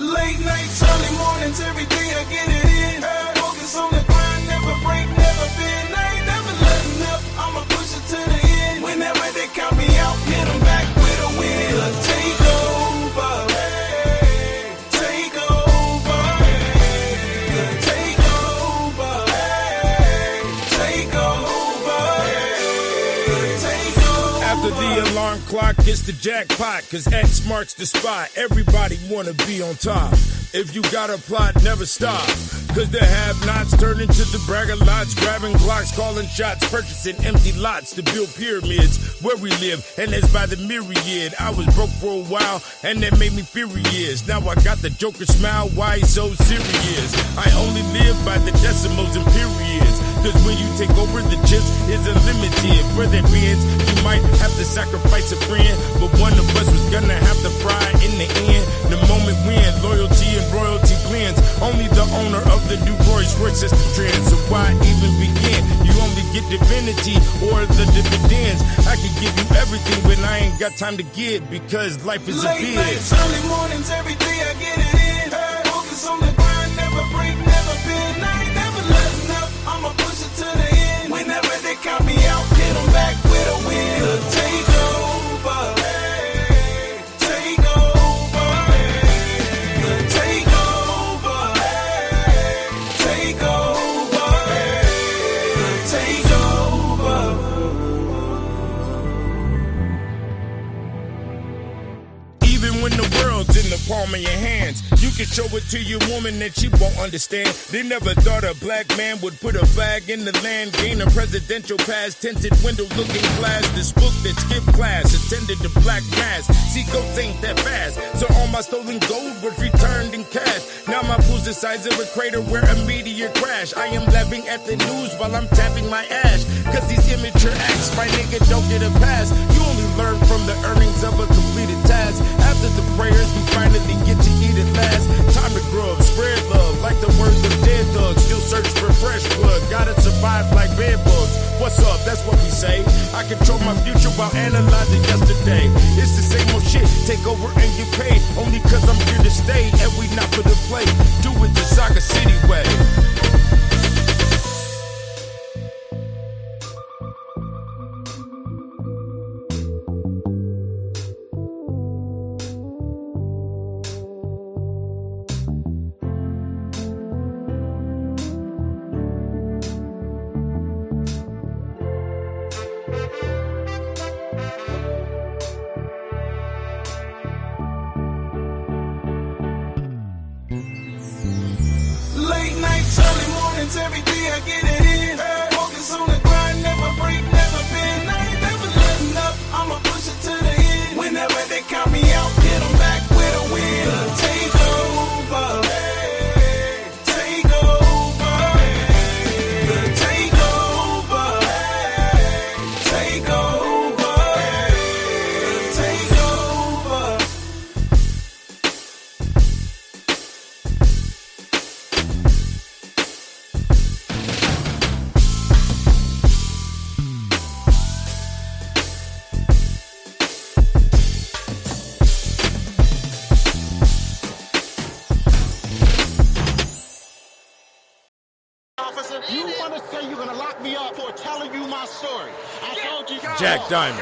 Late nights, early mornings, every day I get it in. Focus on the grind, never break, never bend. I ain't never letting up, I'ma push it to the end. Whenever they count me out, hit them back with a win. The takeover, hey, take over, hey, the takeover, hey, take over, hey, the takeover. After the alarm clock hits the jackpot, cause X marks the spot. Everybody wanna be on top. If you got a plot, never stop. Cause the have-nots turn into the bragger-lots, grabbing Glocks, calling shots, purchasing empty lots to build pyramids where we live, and that's by the myriad. I was broke for a while, and that made me furious. Now I got the Joker smile, why he so serious? I only live by the decimals and periods. Cause when you take over, the chips is unlimited. For that beings, you might have to sacrifice a friend, but one of us was gonna have to fry in the end. The moment when loyalty and royalty blends, only the owner of the new Rolls Royce is the trend. So why even begin? You only get divinity or the dividends. I can give you everything, but I ain't got time to give because life is a Late biz. nights, early mornings, every day I get it in. Focus on the grind, never break, never bend. I ain't never letting up, I'ma push it to the end. Whenever they count me out, hit them back with a win. The takeover, hey, take over, hey, the takeover, hey, take over, hey, the takeover. Even when the world's in the palm of your hands, you can show it to your woman that she won't understand. They never thought a black man would put a flag in the land, gain a presidential pass, tinted window looking glass. This book that skipped class, attended the black mass. See, ghosts ain't that fast, so all my stolen gold was returned in cash. Now my pool's the size of a crater where a meteor crashed. I am laughing at the news while I'm tapping my ash, cause these immature acts, my nigga, don't get a pass. You only learn from the earnings of a completed task. After the prayers, we finally get to eat at last. Time to grow up, spread love, like the words of dead thugs. Still search for fresh blood, gotta survive like bed bugs. What's up, that's what we say. I control my future while analyzing yesterday. It's the same old shit, take over and get paid. Only cause I'm here to stay, and we not for the play. Do it the Saga City way. Late nights, early mornings, every day I get it in. Focus on the grind, never break, never bend. I ain't never letting up, I'ma push it to the end. Whenever they count me out, hit them back with a win. The takeover, hey, take over, hey, the takeover, hey, take over, hey, the takeover. Officer, you want to say you're going to lock me up for telling you my story? I told you. Jack Diamond.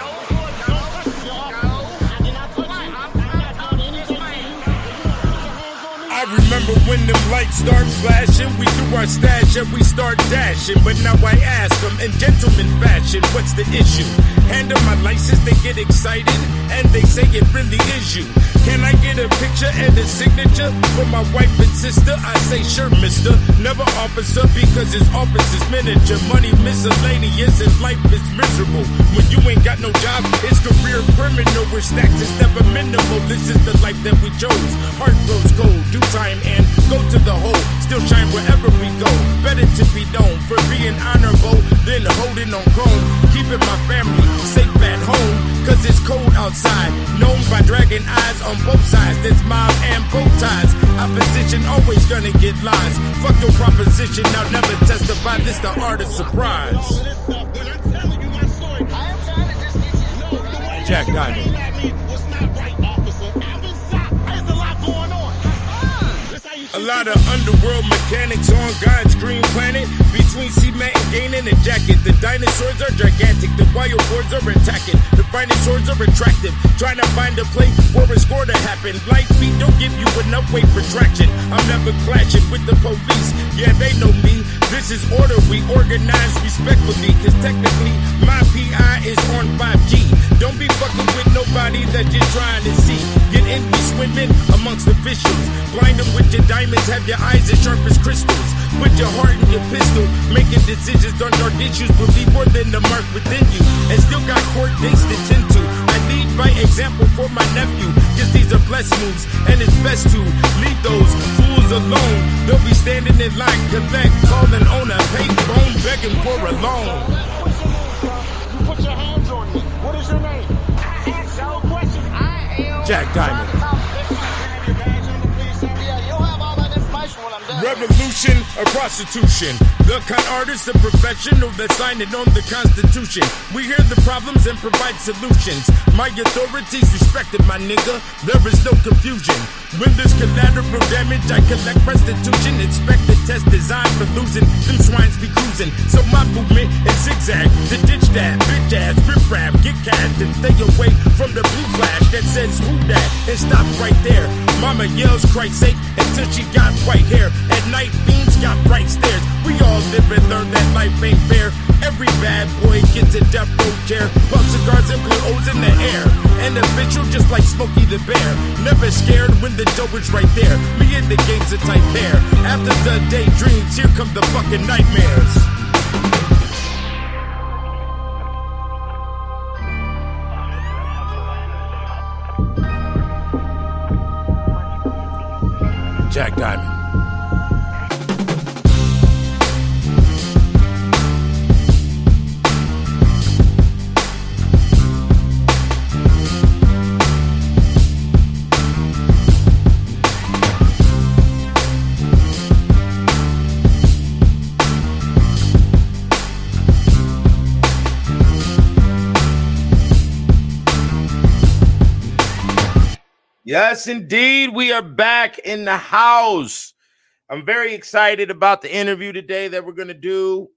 I remember when them lights start flashing, we threw our stash and we start dashing. But now I ask them in gentleman fashion, what's the issue? Hand them my license, they get excited, and they say it really is you. Can I get a picture and a signature for my wife and sister? I say sure, mister, never officer, because his office is miniature. Money miscellaneous and life is miserable. When you ain't got no job, it's career criminal. Where stacks is never minimal. This is the life that we chose. Heart grows gold, do time and go to the hole. Still shine wherever we go. Better to be known for being honorable than holding on chrome. Keeping my family safe at home, cause it's cold outside. Known by dragging eyes on both sides. That's mob and bow ties. Opposition always gonna get lies. Fuck your proposition, I'll never testify. This the art of surprise. Jack Diamond. What's not right, officer? I've been shot. There's a lot going on. lot of underworld mechanics on God's green planet. Between cement and gaining a jacket, the dinosaurs are gigantic, the wild boards are attacking, the finest swords are attractive, trying to find a plate for a score to happen. Light feet don't give you enough weight for traction. I'm never clashing with the police, yeah, they know me. This is order, we organize respectfully, cause technically my PI is on 5G. Don't be fucking with nobody that you're trying to see. Get in, be swimming amongst officials. Blind them with your diamonds, have your eyes as sharp as crystals. Put your heart in your pistol, making decisions on dark issues. Believe more than the mark within you, and still got court dates to tend to. I lead by example for my nephew, cause these are blessed moves, and it's best to leave those fools alone. They'll be standing in line, collect, calling on a pay phone, begging for a loan. You put your hands on me. What is your name? I asked y'all a question. I am Jack Diamond. Revolution or prostitution? The con artist, a professional that's signing on the Constitution. We hear the problems and provide solutions. My authorities respected, my nigga. There is no confusion. When there's collateral damage, I collect restitution. Inspect the test designed for losing. Them swines be cruising. So my movement is zigzag to ditch that bitch ass rip rap, get cash and stay away from the blue flash that says screw that and stop right there. Mama yells Christ's sake until she got white hair. At night, fiends got bright stares. We all live and learn that life ain't fair. Every bad boy gets a death row chair. Puff cigars and blow O's in the air. And official just like Smokey the Bear. Never scared when the dough is right there. Me and the game's a tight pair. After the daydreams, here come the fucking nightmares. Jack Diamond. Yes, indeed. We are back in the house. I'm very excited about the interview today that we're going to do.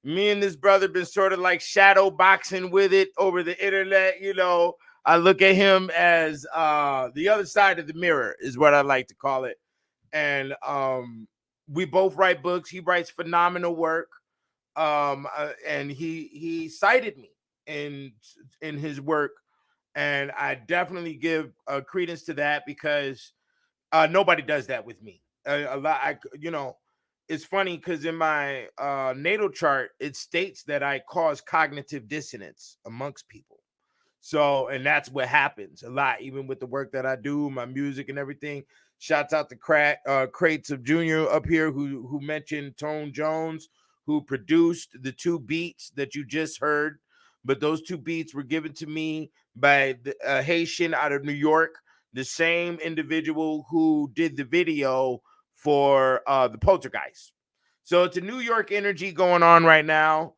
Me and this brother been sort of like shadow boxing with it over the internet. You know, I look at him as the other side of the mirror is what I like to call it. And we both write books. He writes phenomenal work. And he cited me in his work. And I definitely give credence to that because nobody does that with me. It's funny because in my natal chart, it states that I cause cognitive dissonance amongst people. So, and that's what happens a lot, even with the work that I do, my music and everything. Shouts out to Crates of Junior up here who mentioned Tone Jones, who produced the two beats that you just heard. But those two beats were given to me by a Haitian out of New York, the same individual who did the video for the Poltergeist. So it's a New York energy going on right now.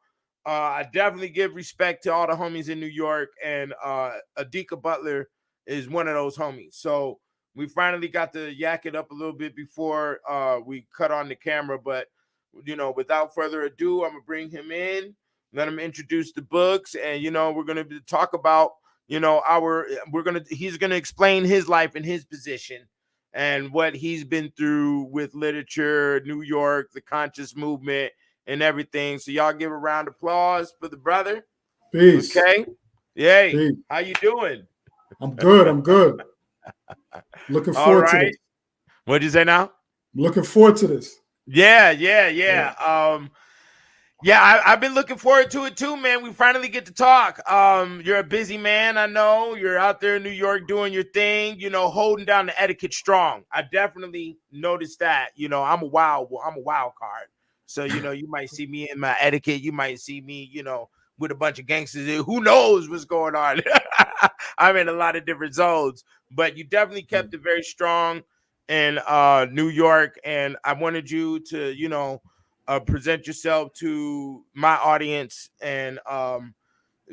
I definitely give respect to all the homies in New York, and Adika Butler is one of those homies. So we finally got to yak it up a little bit before we cut on the camera. But, without further ado, I'm going to bring him in. Let him introduce the books, and we're going to talk about he's going to explain his life and his position and what he's been through with literature, New York, the conscious movement, and everything. So y'all give a round of applause for the brother. Peace. Okay. Yay. Peace. How you doing? I'm good. Looking forward to this. What'd you say now? I'm looking forward to this. Yeah. I've been looking forward to it too, man. We finally get to talk. You're a busy man, I know. You're out there in New York doing your thing, holding down the etiquette strong. I definitely noticed that. I'm a wild card. So, you might see me in my etiquette. You might see me, with a bunch of gangsters. Who knows what's going on? I'm in a lot of different zones, but you definitely kept it very strong in New York. And I wanted you to, present yourself to my audience and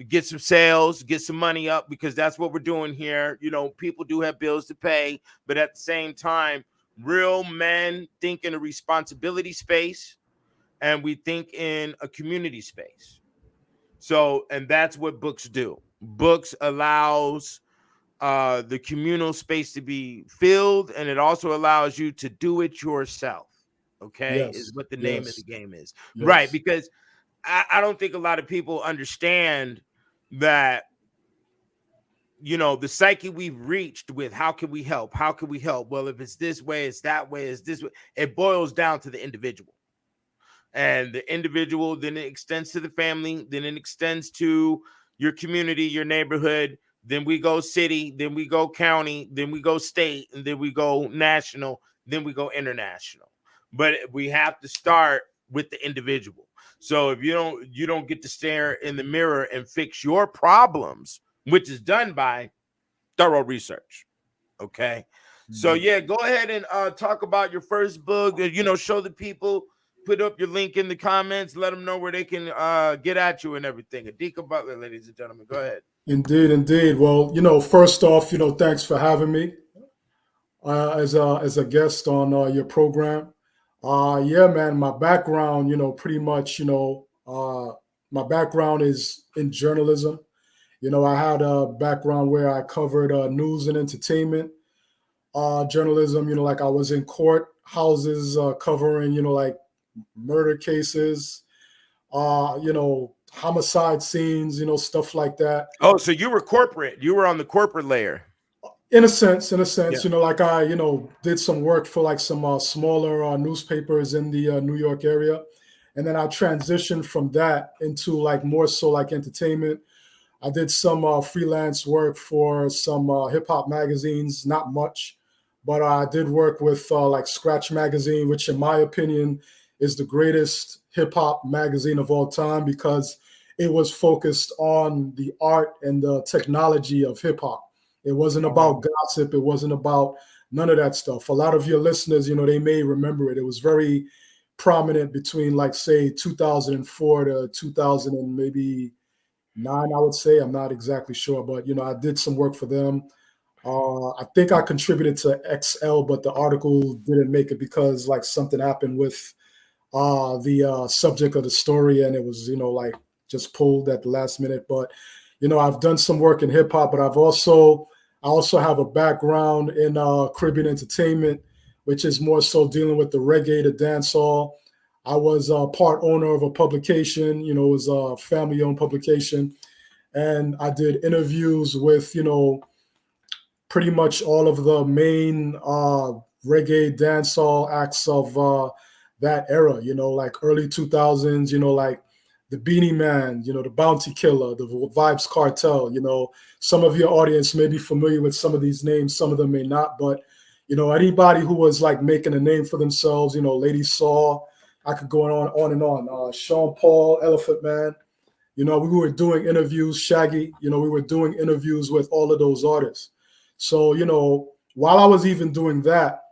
get some sales, get some money up, because that's what we're doing here. People do have bills to pay, but at the same time, Real men think in a responsibility space, and we think in a community space. So, and that's what books do. Books allows the communal space to be filled, and it also allows you to do it yourself. Okay, is Yes, what the name of the yes, game is, right? yes. Because I don't think a lot of people understand that, you know, the psyche we've reached with how can we help? How can we help? Well, if it's this way, it's that way, it's this way. It boils down to the individual. And the individual, then it extends to the family, then it extends to your community, your neighborhood. Then we go city, then we go county, then we go state, and then we go national, then we go international. But we have to start with the individual. So if you don't get to stare in the mirror and fix your problems, which is done by thorough research. Okay. So Indeed. yeah, go ahead and talk about your first book. Show the people, put up your link in the comments, let them know where they can get at you and everything. Adika Butler, ladies and gentlemen, go ahead. Indeed, indeed. Well, first off, thanks for having me as a guest on your program. Yeah, man, my background, pretty much, my background is in journalism. I had a background where I covered news and entertainment journalism. Like I was in court houses covering, like murder cases, homicide scenes, stuff like that. Oh, so you were corporate. You were on the corporate layer. In a sense, Yeah. like I, did some work for like some smaller newspapers in the New York area. And then I transitioned from that into like more so like entertainment. I did some freelance work for some hip hop magazines, not much, but I did work with like Scratch Magazine, which in my opinion is the greatest hip hop magazine of all time because it was focused on the art and the technology of hip hop. It wasn't about gossip. It wasn't about none of that stuff. A lot of your listeners, they may remember it. It was very prominent between like say 2004 to 2000 and maybe nine, I would say. I'm not exactly sure, but I did some work for them. I think I contributed to XL, but the article didn't make it because like something happened with the subject of the story, and it was like just pulled at the last minute. But I've done some work in hip hop, but I also have a background in Caribbean entertainment, which is more so dealing with the reggae, the dancehall. I was part owner of a publication, it was a family-owned publication. And I did interviews with, pretty much all of the main reggae dancehall acts of that era, like early 2000s, like the Beanie Man, the Bounty Killer, the Vibes Cartel. Some of your audience may be familiar with some of these names, some of them may not, but anybody who was like making a name for themselves, Lady Saw, I could go on and on. Sean Paul, Elephant Man, we were doing interviews, Shaggy, we were doing interviews with all of those artists. So, while I was even doing that,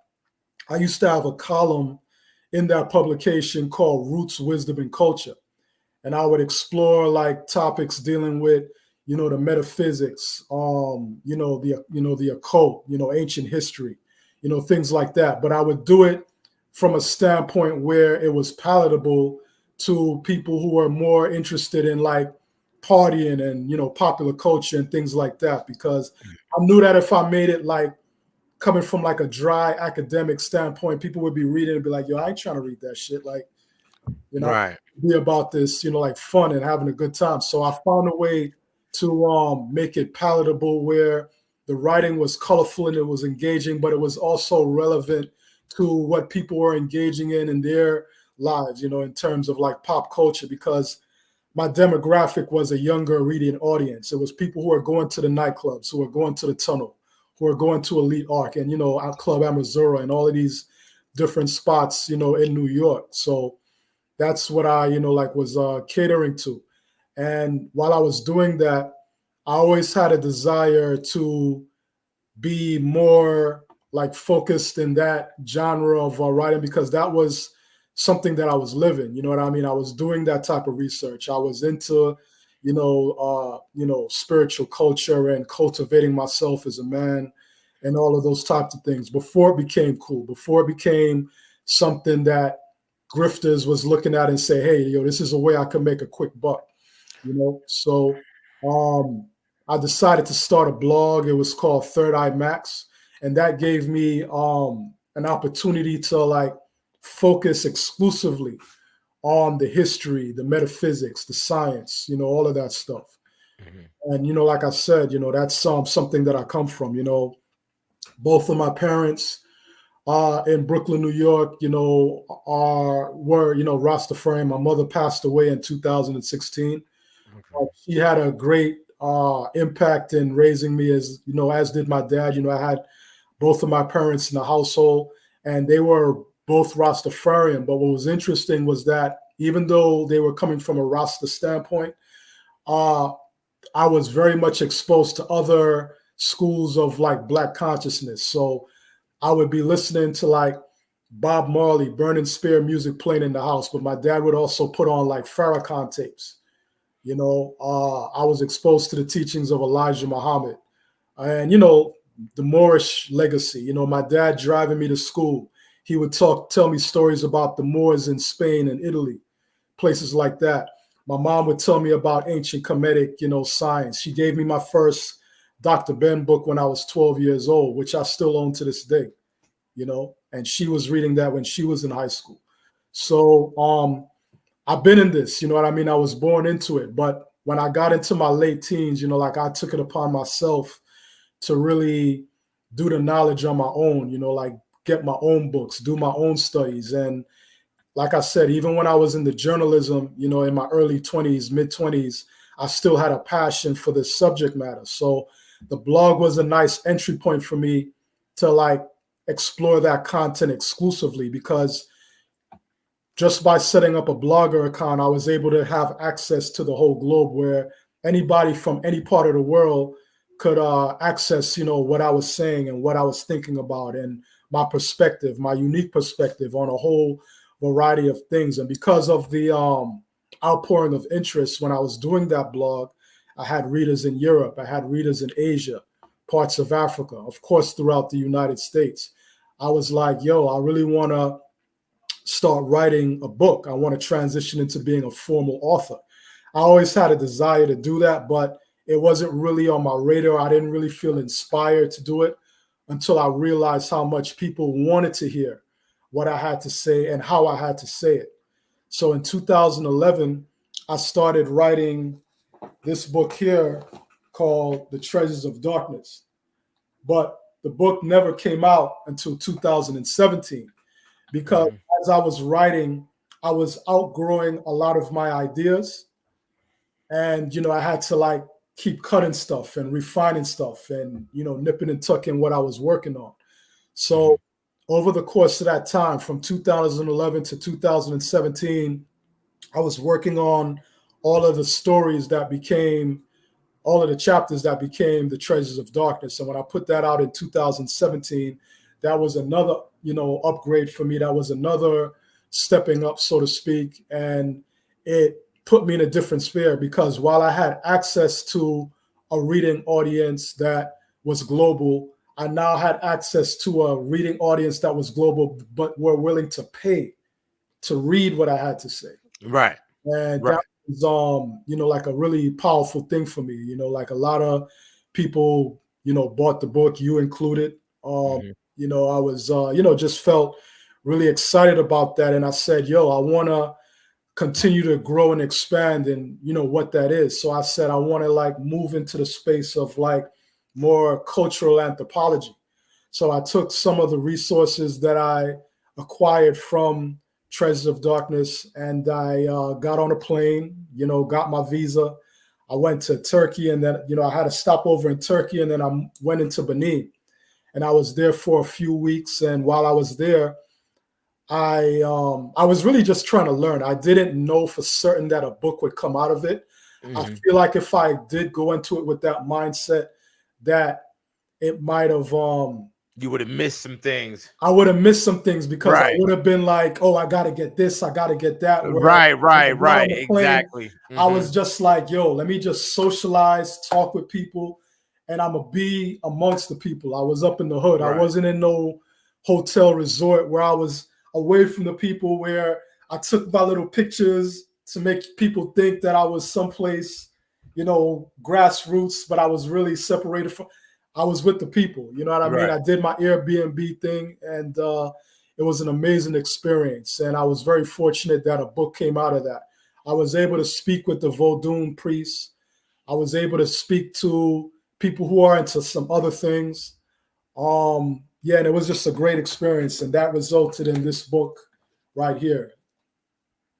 I used to have a column in that publication called Roots, Wisdom, and Culture. And I would explore like topics dealing with, the metaphysics, the occult, ancient history, things like that. But I would do it from a standpoint where it was palatable to people who are more interested in like partying and, popular culture and things like that. Because I knew that if I made it like coming from like a dry academic standpoint, people would be reading and be like, yo, I ain't trying to read that shit. Like, Right. be about this, like fun and having a good time. So I found a way to make it palatable where the writing was colorful and it was engaging, but it was also relevant to what people were engaging in their lives, in terms of like pop culture, because my demographic was a younger reading audience. It was people who are going to the nightclubs, who are going to the tunnel, who are going to Elite Arc and, Club Amazura and all of these different spots, in New York. So that's what I, was catering to. And while I was doing that, I always had a desire to be more like focused in that genre of writing because that was something that I was living. You know what I mean? I was doing that type of research. I was into, spiritual culture and cultivating myself as a man and all of those types of things before it became cool, before it became something that grifters was looking at and say, hey, yo, this is a way I can make a quick buck, you know? So I decided to start a blog. It was called Third Eye Max. And that gave me an opportunity to like focus exclusively on the history, the metaphysics, the science, you know, all of that stuff. Mm-hmm. And, you know, like I said, you know, that's something that I come from, you know, both of my parents in Brooklyn, New York, you know, were, you know, Rastafarian. My mother passed away in 2016. Okay. She had a great impact in raising me, as, you know, as did my dad. You know, I had both of my parents in the household, and they were both Rastafarian. But what was interesting was that even though they were coming from a Rasta standpoint, I was very much exposed to other schools of like Black consciousness. So I would be listening to like Bob Marley, Burning Spear music playing in the house, but my dad would also put on like Farrakhan tapes. You know, I was exposed to the teachings of Elijah Muhammad and, you know, the Moorish legacy. You know, my dad driving me to school, he would tell me stories about the Moors in Spain and Italy, places like that. My mom would tell me about ancient Kemetic, you know, science. She gave me my first Dr. Ben book when I was 12 years old, which I still own to this day, you know, and she was reading that when she was in high school. So I've been in this, you know what I mean? I was born into it. But when I got into my late teens, you know, like I took it upon myself to really do the knowledge on my own, you know, like get my own books, do my own studies. And like I said, even when I was in the journalism, you know, in my early 20s, mid 20s, I still had a passion for this subject matter. So the blog was a nice entry point for me to like explore that content exclusively, because just by setting up a Blogger account, I was able to have access to the whole globe, where anybody from any part of the world could access, you know, what I was saying and what I was thinking about and my perspective, my unique perspective on a whole variety of things. And because of the outpouring of interest when I was doing that blog, I had readers in Europe, I had readers in Asia, parts of Africa, of course, throughout the United States. I was like, yo, I really want to start writing a book. I want to transition into being a formal author. I always had a desire to do that, but it wasn't really on my radar. I didn't really feel inspired to do it until I realized how much people wanted to hear what I had to say and how I had to say it. So in 2011, I started writing this book here called The Treasures of Darkness. But the book never came out until 2017, because as I was writing, I was outgrowing a lot of my ideas. And, you know, I had to like keep cutting stuff and refining stuff and, you know, nipping and tucking what I was working on. So over the course of that time, from 2011 to 2017, I was working on all of the stories that became, all of the chapters that became The Treasures of Darkness. And when I put that out in 2017, that was another, you know, upgrade for me. That was another stepping up, so to speak. And it put me in a different sphere, because while I had access to a reading audience that was global, I now had access to a reading audience that was global, but were willing to pay to read what I had to say. Right. And that was, you know, like a really powerful thing for me. You know, like a lot of people, you know, bought the book, you included. You know, I was, you know, just felt really excited about that. And I said, yo, I want to continue to grow and expand and, you know, what that is. So I said, I want to like move into the space of like more cultural anthropology. So I took some of the resources that I acquired from Treasures of Darkness, and I got on a plane, you know, got my visa. I went to Turkey, and then, you know, I had a stopover in Turkey, and then I went into Benin, and I was there for a few weeks. And while I was there, I was really just trying to learn. I didn't know for certain that a book would come out of it. I feel like if I did go into it with that mindset, that it might have you would have missed some things. I would have missed some things, because I would have been like, oh, I got to get this, I got to get that. Right. Exactly. I was just like, yo, let me just socialize, talk with people, and I'm going to be amongst the people. I was up in the hood. Right. I wasn't in no hotel resort where I was away from the people, where I took my little pictures to make people think that I was someplace, you know, grassroots, but I was really separated from, I was with the people, you know what I mean? Right. I did my Airbnb thing, and it was an amazing experience. And I was very fortunate that a book came out of that. I was able to speak with the Vodun priests. I was able to speak to people who are into some other things. Yeah, and it was just a great experience, and that resulted in this book right here,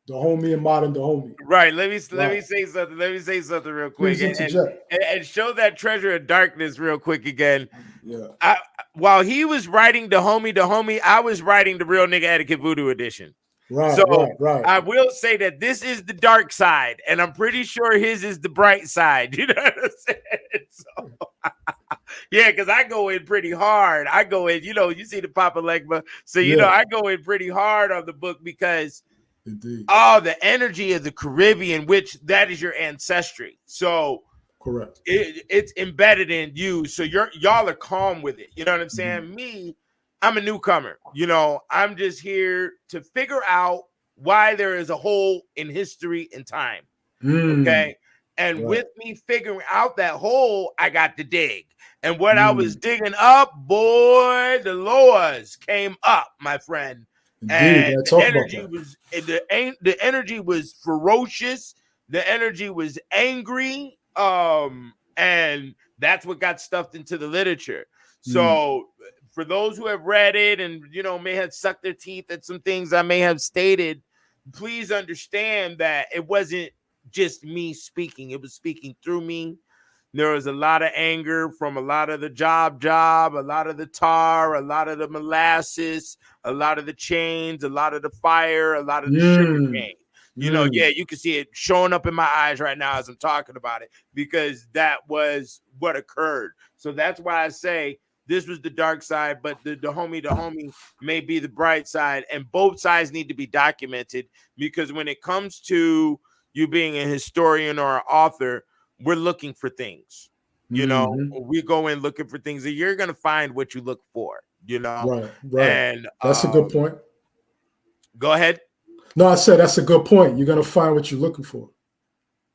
The Homie and Modern the Homie. Right. Let me say something. Let me say something real quick, Please interject. and show that treasure of darkness real quick again. Yeah. While he was writing the homie, I was writing the Real Nigga Etiquette Voodoo edition. Right, So right. I will say that this is the dark side, and I'm pretty sure his is the bright side. You know what I'm saying? So, yeah, because I go in pretty hard. I go in, you know, you see the Papa Legba. So, you know, I go in pretty hard on the book because Indeed. the energy of the Caribbean, which that is your ancestry. So correct. It's embedded in you. So y'all are calm with it. You know what I'm saying? Mm-hmm. Me, I'm a newcomer. You know, I'm just here to figure out why there is a hole in history and time. Okay. And with me figuring out that hole, I got to dig. And what I was digging up, boy, the Loas came up, my friend. Indeed, And the energy was ferocious. The energy was angry. And that's what got stuffed into the literature. So for those who have read it and, you know, may have sucked their teeth at some things I may have stated, please understand that it wasn't just me speaking. It was speaking through me. There was a lot of anger from a lot of the job, a lot of the tar, a lot of the molasses, a lot of the chains, a lot of the fire, a lot of the sugar cane. You know, yeah, you can see it showing up in my eyes right now as I'm talking about it, because that was what occurred. So that's why I say this was the dark side, but the homie may be the bright side, and both sides need to be documented, because when it comes to you being a historian or an author, we're looking for things. You know, we go in looking for things, and you're going to find what you look for, you know? Right. And that's a good point. Go ahead. No, I said that's a good point. You're going to find what you're looking for.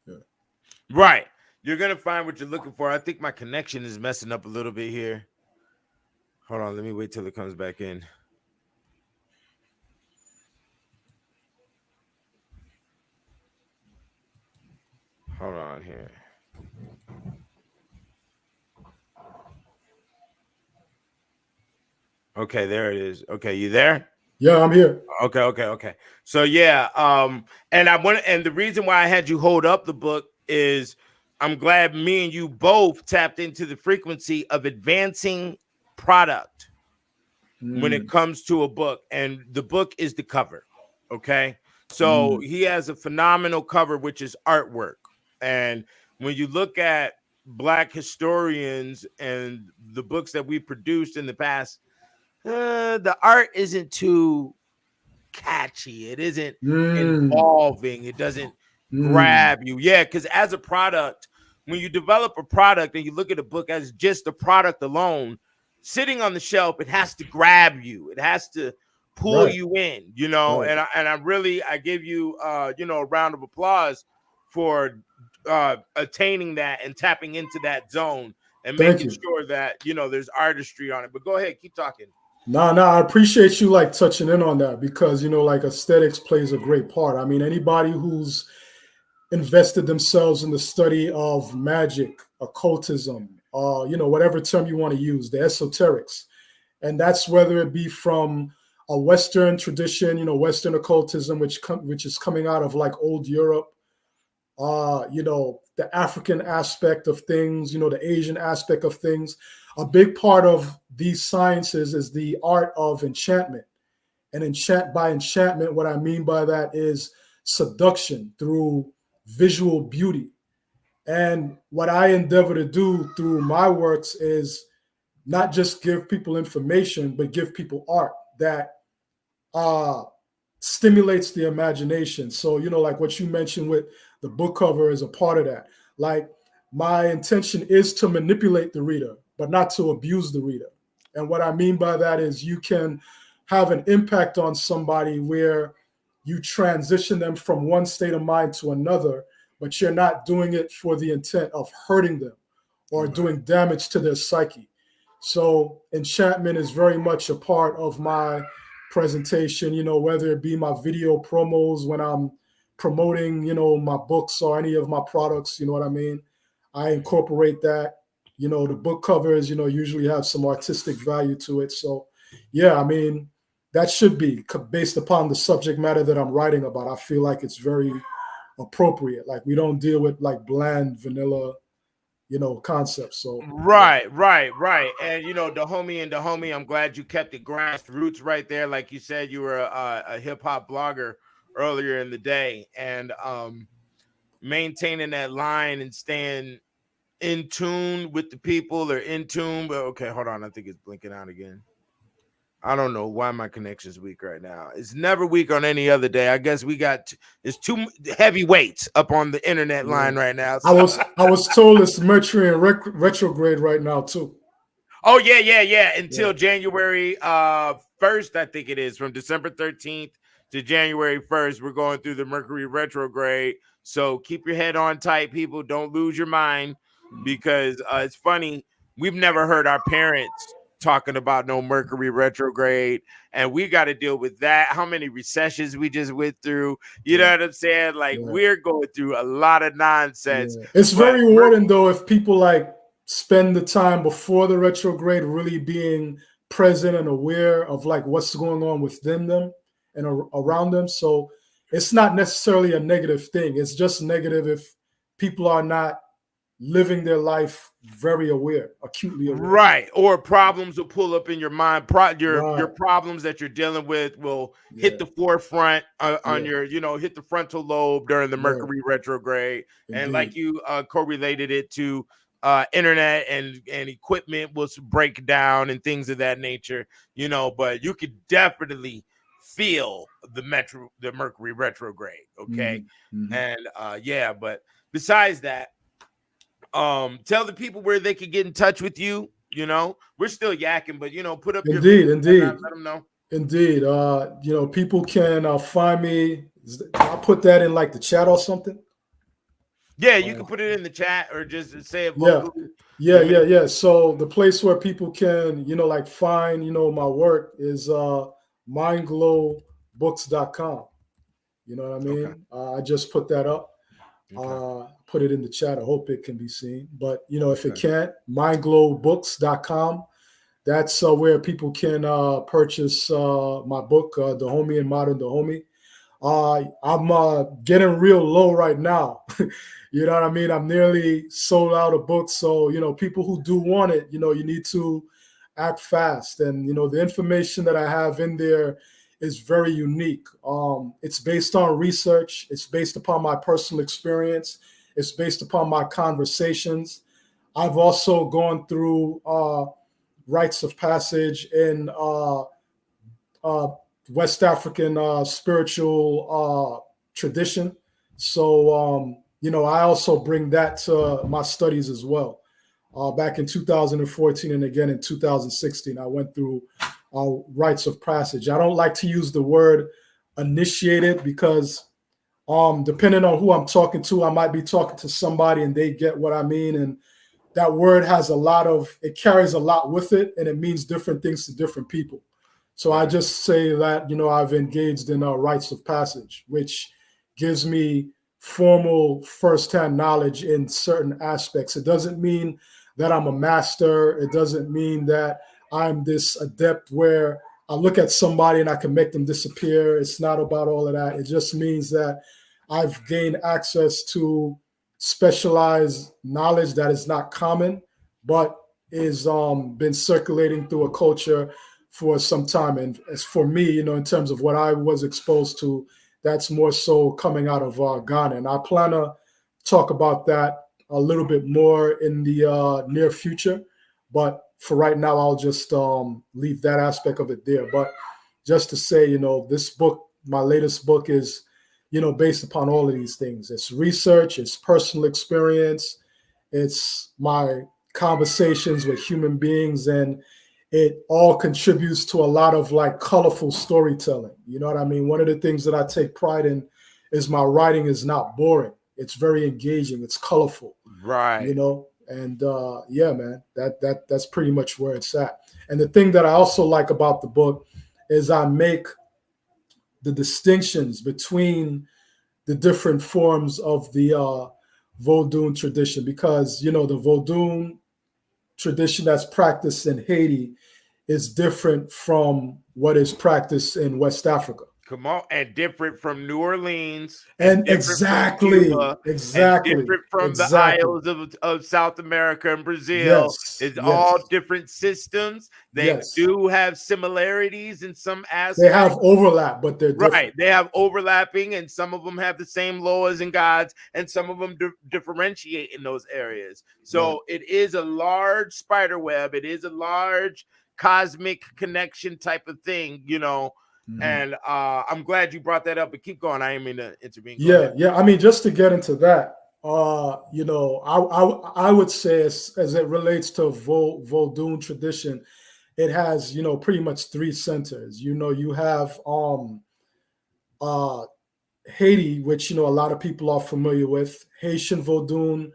Yeah. Right. You're going to find what you're looking for. I think my connection is messing up a little bit here. Hold on. Let me wait till it comes back in. Hold on here. Okay, there it is. Okay, you there? Yeah, I'm here. Okay. So yeah, and the reason why I had you hold up the book is I'm glad me and you both tapped into the frequency of advancing product when it comes to a book, and the book is the cover. Okay, so he has a phenomenal cover, which is artwork, and when you look at Black historians and the books that we produced in the past, the art isn't too catchy. It isn't involving. It doesn't grab you. Yeah, because as a product, when you develop a product and you look at a book as just a product alone, sitting on the shelf, it has to grab you. It has to pull you in, you know. And I give you you know, a round of applause for attaining that and tapping into that zone and making sure that, you know, there's artistry on it. But go ahead, keep talking. No, I appreciate you like touching in on that, because, you know, like aesthetics plays a great part. I mean, anybody who's invested themselves in the study of magic, occultism, you know, whatever term you want to use, the esoterics, and that's whether it be from a Western tradition, you know, Western occultism, which is coming out of like old Europe, you know, the African aspect of things, you know, the Asian aspect of things. A big part of these sciences is the art of enchantment. And by enchantment, what I mean by that is seduction through visual beauty. And what I endeavor to do through my works is not just give people information, but give people art that stimulates the imagination. So, you know, like what you mentioned with the book cover is a part of that. Like, my intention is to manipulate the reader, but not to abuse the reader. And what I mean by that is you can have an impact on somebody where you transition them from one state of mind to another, but you're not doing it for the intent of hurting them or doing damage to their psyche. So enchantment is very much a part of my presentation, whether it be my video promos when I'm promoting, my books or any of my products, you know what I mean? I incorporate that. The book covers, usually have some artistic value to it. So, yeah, I mean, that should be based upon the subject matter that I'm writing about. I feel like it's very appropriate. Like we don't deal with like bland, vanilla, concepts. So right. And the homie, I'm glad you kept the grassroots right there. Like you said, you were a hip hop blogger earlier in the day, and maintaining that line and staying in tune with the people or in tune. But okay, hold on. I think it's blinking out again. I don't know why my connection's weak right now. It's never weak on any other day. I guess it's too heavy weights up on the internet line right now. So. I was told it's Mercury in retrograde right now too. Oh yeah. Until January 1st, I think it is, from December 13th to January 1st. We're going through the Mercury retrograde. So keep your head on tight, people. Don't lose your mind, because it's funny. We've never heard our parents talking about no Mercury retrograde, and we got to deal with that. How many recessions we just went through, you know what I'm saying? Like we're going through a lot of nonsense. It's very rewarding though if people like spend the time before the retrograde really being present and aware of like what's going on within them and around them. So it's not necessarily a negative thing. It's just negative if people are not living their life very aware, acutely aware. Right. Or problems will pull up in your mind. Your problems that you're dealing with will hit the forefront on your, hit the frontal lobe during the Mercury retrograde. Indeed. And like you correlated it to internet and equipment will break down and things of that nature, but you could definitely feel the Mercury retrograde. Okay. Mm-hmm. And but besides that, tell the people where they can get in touch with you. We're still yakking, but put up your indeed. Let them know. Indeed. People can find me. I'll put that in like the chat or something. Yeah, you can put it in the chat or just say it vocally. Yeah. So the place where people can, find, my work is mindglowbooks.com. You know what I mean? Okay. I just put that up. Okay. Put it in the chat. I hope it can be seen. But, if it can't, mindglowbooks.com. That's where people can purchase my book, The Homie and Modern The Homie. I'm getting real low right now. You know what I mean? I'm nearly sold out of books. So, people who do want it, you need to act fast. And, the information that I have in there is very unique. It's based on research. It's based upon my personal experience. It's based upon my conversations. I've also gone through rites of passage in West African spiritual tradition. So, I also bring that to my studies as well. Back in 2014 and again in 2016, I went through rites of passage. I don't like to use the word initiated because depending on who I'm talking to, I might be talking to somebody and they get what I mean. And that word has it carries a lot with it, and it means different things to different people. So I just say that, I've engaged in rites of passage, which gives me formal firsthand knowledge in certain aspects. It doesn't mean that I'm a master. It doesn't mean that I'm this adept where I look at somebody and I can make them disappear. It's not about all of that. It just means that I've gained access to specialized knowledge that is not common, but is been circulating through a culture for some time. And as for me, in terms of what I was exposed to, that's more so coming out of Ghana. And I plan to talk about that a little bit more in the near future. But for right now, I'll just leave that aspect of it there. But just to say, this book, my latest book is, based upon all of these things. It's research, it's personal experience, It's my conversations with human beings, and it all contributes to a lot of like colorful storytelling. You know what I mean? One of the things that I take pride in is my writing is not boring. It's very engaging. It's colorful. Right. You know, and yeah, man, that's pretty much where it's at. And the thing that I also like about the book is I make the distinctions between the different forms of the Vodun tradition, because you know the Vodun tradition that's practiced in Haiti is different from what is practiced in West Africa. Come on, and different from New Orleans, And exactly, exactly, and different from the exactly. Isles of South America and Brazil. Yes, It's yes, all different systems. They yes. do have similarities in some aspects. They have overlap, but they're different. Right. They have overlapping, and some of them have the same laws and gods, and some of them differentiate in those areas. So it is a large spider web. It is a large cosmic connection type of thing, you know. Mhm. And I'm glad you brought that up. But keep going. I didn't mean to intervene. Yeah. I mean, just to get into that, you know, I would say as it relates to Vodun tradition, it has, you know, pretty much three centers. You know, you have Haiti, which, you know, a lot of people are familiar with. Haitian Vodun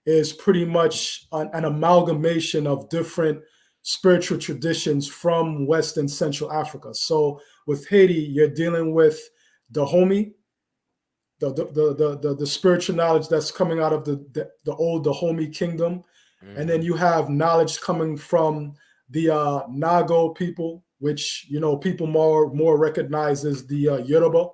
is pretty much an amalgamation of different spiritual traditions from West and Central Africa. So with Haiti, you're dealing with Dahomey, the spiritual knowledge that's coming out of the old Dahomey kingdom. Mm-hmm. And then you have knowledge coming from the Nago people, which, you know, people more recognize as the Yoruba,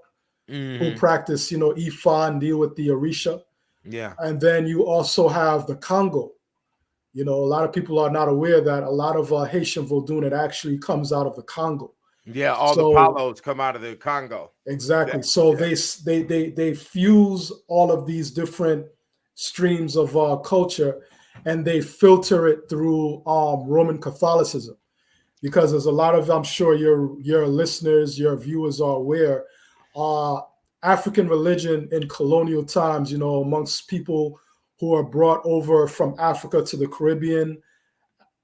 who practice, you know, Ifa and deal with the Orisha. Yeah. And then you also have the Congo. You know, a lot of people are not aware that a lot of Haitian Vodun, it actually comes out of the Congo. Yeah, all the palos come out of the Congo. Exactly. So they fuse all of these different streams of culture, and they filter it through Roman Catholicism, because there's a lot of, I'm sure your listeners, your viewers are aware, African religion in colonial times, you know, amongst people who are brought over from Africa to the Caribbean,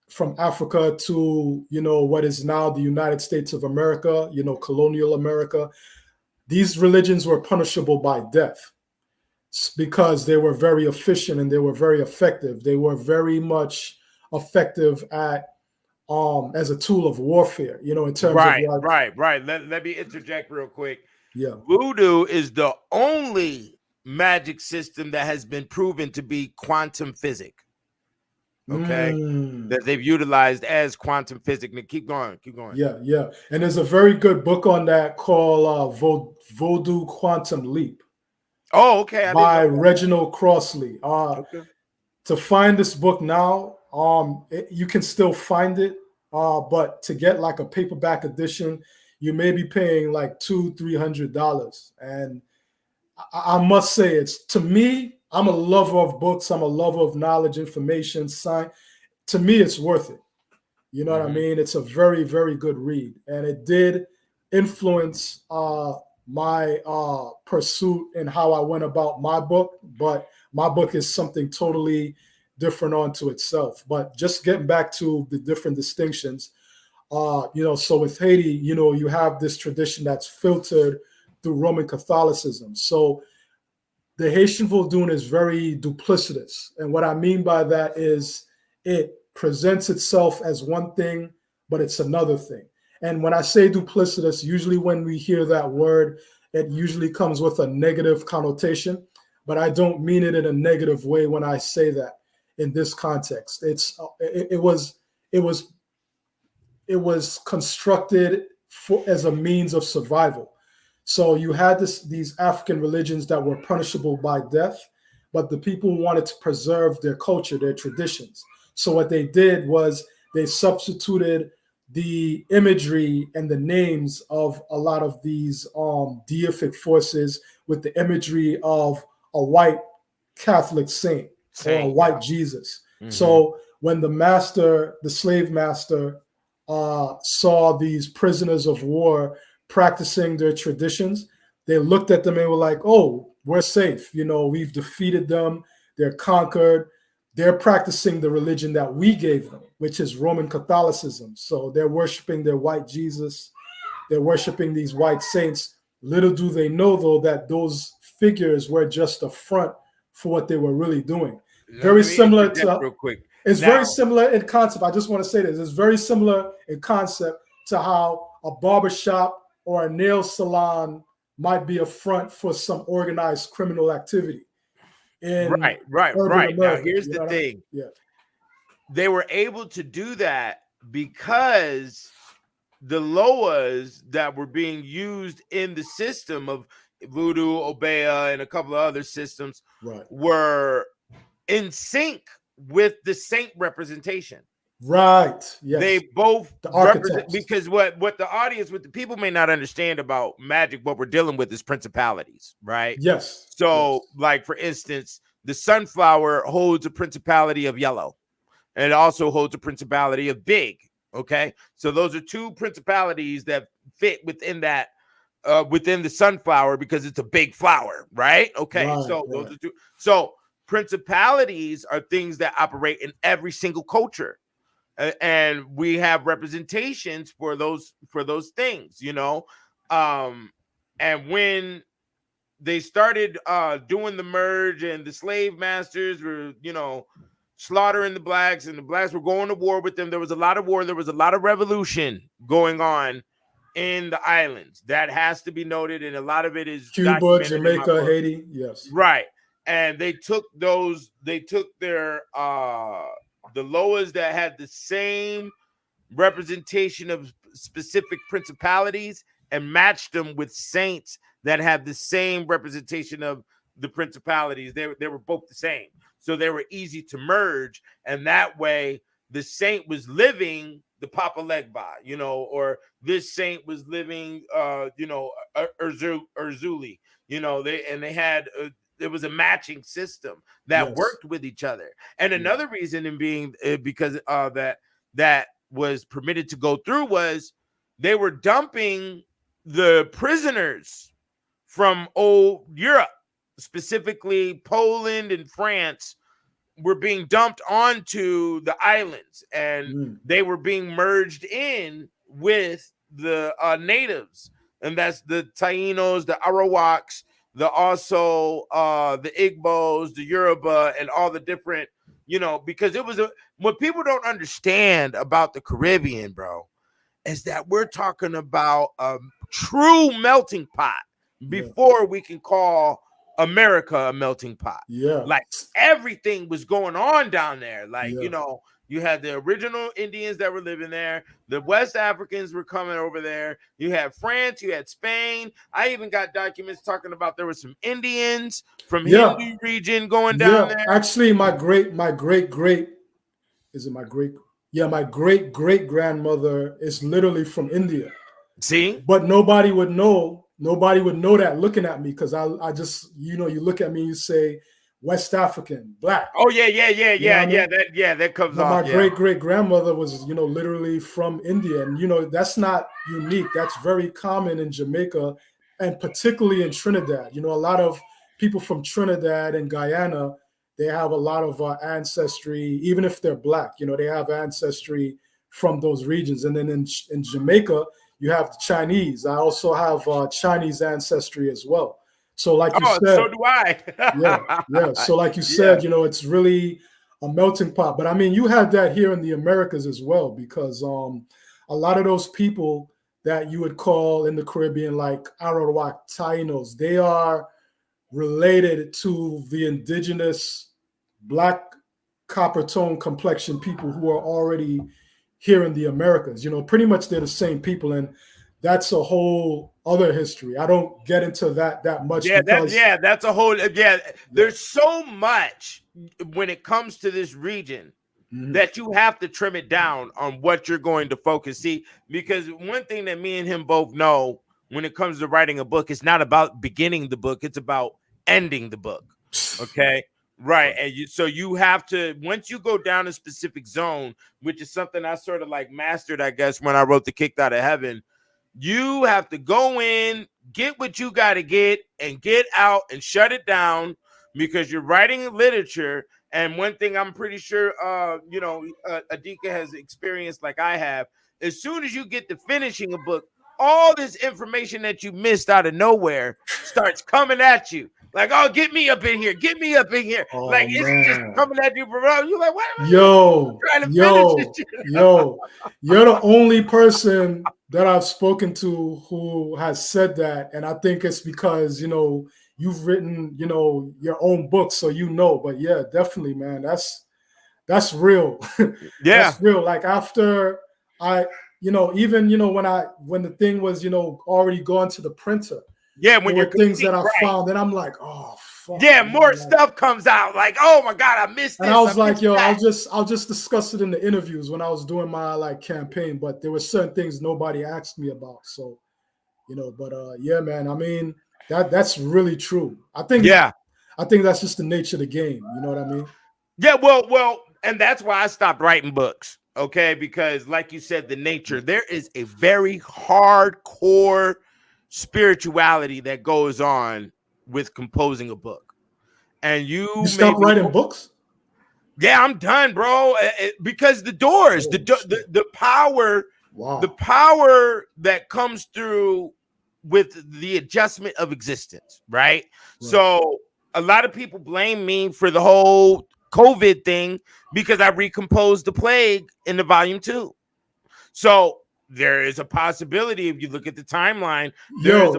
from Africa to, you know, what is now the United States of America, you know, colonial America. These religions were punishable by death because they were very efficient and they were very effective. They were very much effective at as a tool of warfare, you know, in terms of right. Let me interject real quick. Yeah. Voodoo is the only magic system that has been proven to be quantum physic. Okay. That they've utilized as quantum physics. Now keep going. Yeah. And there's a very good book on that called Voodoo Quantum Leap. Oh, okay. By Reginald Crossley. To find this book now, you can still find it, but to get like a paperback edition, you may be paying like $200-300. And I must say, it's, to me, I'm a lover of books. I'm a lover of knowledge, information, science. To me, it's worth it. You know what I mean? It's a very, very good read. And it did influence my pursuit and how I went about my book. But my book is something totally different onto itself. But just getting back to the different distinctions, you know, so with Haiti, you know, you have this tradition that's filtered through Roman Catholicism. So the Haitian Vodun is very duplicitous. And what I mean by that is it presents itself as one thing, but it's another thing. And when I say duplicitous, usually when we hear that word, it usually comes with a negative connotation, but I don't mean it in a negative way when I say that in this context. It was constructed as a means of survival. So you had these African religions that were punishable by death, but the people wanted to preserve their culture, their traditions. So what they did was they substituted the imagery and the names of a lot of these deific forces with the imagery of a white Catholic saint or a white Jesus. So when the slave master saw these prisoners of war practicing their traditions, they looked at them and were like, oh, we're safe. You know, we've defeated them. They're conquered. they're practicing the religion that we gave them, which is Roman Catholicism. So they're worshiping their white Jesus. They're worshiping these white saints. Little do they know, though, that those figures were just a front for what they were really doing. Very similar to, real quick. It's very similar in concept. I just want to say this. It's very similar in concept to how a barbershop or a nail salon might be a front for some organized criminal activity. Right. America, Now, here's the thing. Yeah. They were able to do that because the Loas that were being used in the system of Voodoo, Obeah, and a couple of other systems were in sync with the saint representation. Right. Yes. They both represent, because what the audience, what the people may not understand about magic, what we're dealing with is principalities, right? Yes. So, like for instance, the sunflower holds a principality of yellow, and it also holds a principality of big. Okay, so those are two principalities that fit within that, within the sunflower because it's a big flower, right? Okay, those are two. So principalities are things that operate in every single culture. And we have representations for those things, you know. And when they started doing the merge and the slave masters were, you know, slaughtering the blacks and the blacks were going to war with them, there was a lot of war, there was a lot of revolution going on in the islands. That has to be noted, and a lot of it is Cuba, Jamaica, Haiti. Yes. Right. And they took their the Loas that had the same representation of specific principalities and matched them with saints that had the same representation of the principalities. They were both the same. So they were easy to merge. And that way the saint was living the Papa Legba, you know, or this saint was living, you know, Urzuli, you know, they had there was a matching system that worked with each other. And another reason in being because that was permitted to go through was they were dumping the prisoners from old Europe, specifically Poland and France, were being dumped onto the islands, and they were being merged in with the natives, and that's the Tainos, the Arawaks, the Igbos, the Yoruba, and all the different, you know, because it was what people don't understand about the Caribbean, bro, is that we're talking about a true melting pot before we can call America a melting pot. Yeah, like everything was going on down there. Like, you know, you had the original Indians that were living there. The West Africans were coming over there. You had France. You had Spain. I even got documents talking about there were some Indians from Hindu region going down there. Actually, my great grandmother is literally from India. See, but nobody would know that looking at me, because I just, you know, you look at me, you say West African, black. Oh yeah. That comes off. My great grandmother was, you know, literally from India, and you know that's not unique. That's very common in Jamaica, and particularly in Trinidad. You know, a lot of people from Trinidad and Guyana, they have a lot of ancestry, even if they're black. You know, they have ancestry from those regions, and then in Jamaica, you have the Chinese. I also have Chinese ancestry as well. So like you said, so do I. yeah. So like you said, you know, it's really a melting pot. But I mean, you had that here in the Americas as well, because a lot of those people that you would call in the Caribbean like Arawak Tainos, they are related to the indigenous black copper tone complexion people who are already here in the Americas. You know, pretty much they're the same people, and that's a whole other history. I don't get into that much. That's a whole There's so much when it comes to this region that you have to trim it down on what you're going to focus. See, because one thing that me and him both know when it comes to writing a book, it's not about beginning the book, it's about ending the book. Okay. Right. And so you have to, once you go down a specific zone, which is something I sort of like mastered, I guess, when I wrote The Kicked Out of Heaven, you have to go in, get what you got to get, and get out and shut it down, because you're writing literature And one thing I'm pretty sure, Adika has experienced, like I have, as soon as you get to finishing a book, all this information that you missed out of nowhere starts coming at you. Like, oh, get me up in here, get me up in here. Oh, Like, it's just man. coming at you, bro. You're like, what am I Yo, trying to yo, finish this shit? yo, you're the only person that I've spoken to who has said that. And I think it's because, you've written, your own book, so but yeah, definitely, man, that's real. Yeah. That's real. Like after I, even, when the thing was, already gone to the printer, Yeah, when there you're were things that I right. found, and I'm like, oh, fuck. Yeah, more like, stuff comes out. Like, oh my God, I missed this. And I was like, yo, that. I'll just discuss it in the interviews when I was doing my like campaign, but there were certain things nobody asked me about. So, but yeah, man, I mean, that's really true. I think that's just the nature of the game. You know what I mean? Yeah, well, and that's why I stopped writing books. Okay, because like you said, the nature, there is a very hardcore spirituality that goes on with composing a book. And you stop writing books? Yeah, I'm done, bro. Because the doors, the power, wow. The power that comes through with the adjustment of existence, right? So a lot of people blame me for the whole COVID thing because I recomposed the plague in the volume 2. So there is a possibility if you look at the timeline. There is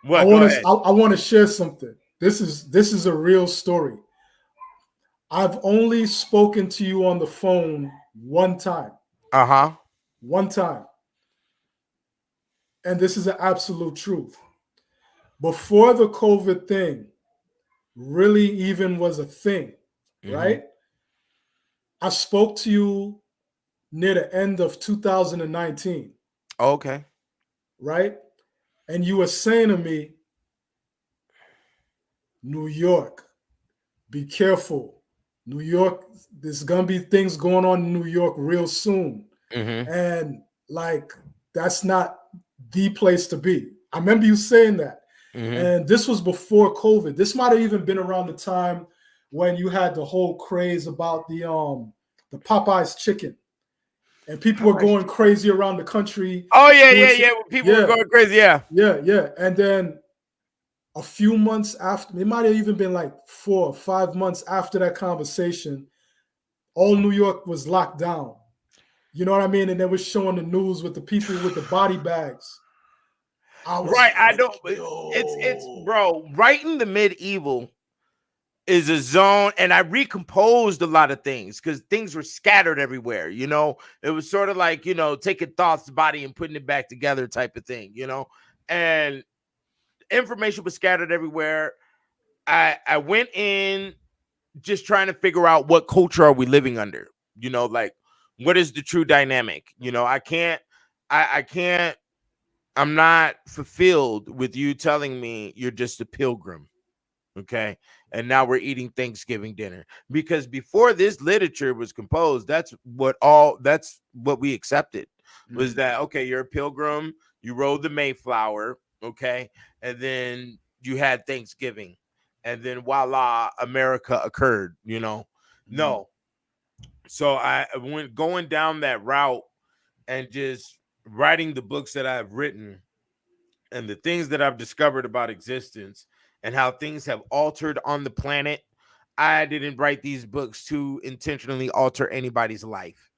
I want to share something. This is a real story. I've only spoken to you on the phone one time. One time. And this is an absolute truth. Before the COVID thing really even was a thing, right? I spoke to you near the end of 2019. Okay. Right? And you were saying to me, New York, be careful. New York, there's going to be things going on in New York real soon. And like, that's not the place to be. I remember you saying that. And this was before COVID. This might have even been around the time when you had the whole craze about the Popeyes chicken. And people were going crazy around the country. Oh, yeah. People were going crazy, yeah. Yeah. And then a few months after, it might have even been like 4 or 5 months after that conversation, all New York was locked down. You know what I mean? And they were showing the news with the people with the body bags. I don't. It's bro. Writing the medieval is a zone, and I recomposed a lot of things because things were scattered everywhere. It was sort of like taking Thoth's body and putting it back together type of thing. And information was scattered everywhere. I went in just trying to figure out what culture are we living under. Like what is the true dynamic. I can't. I'm not fulfilled with you telling me you're just a pilgrim. Okay. And now we're eating Thanksgiving dinner, because before this literature was composed, that's what we accepted was that, okay, you're a pilgrim, you rode the Mayflower. Okay. And then you had Thanksgiving, and then voila, America occurred, no. So I went going down that route and just writing the books that I've written and the things that I've discovered about existence and how things have altered on the planet. I didn't write these books to intentionally alter anybody's life.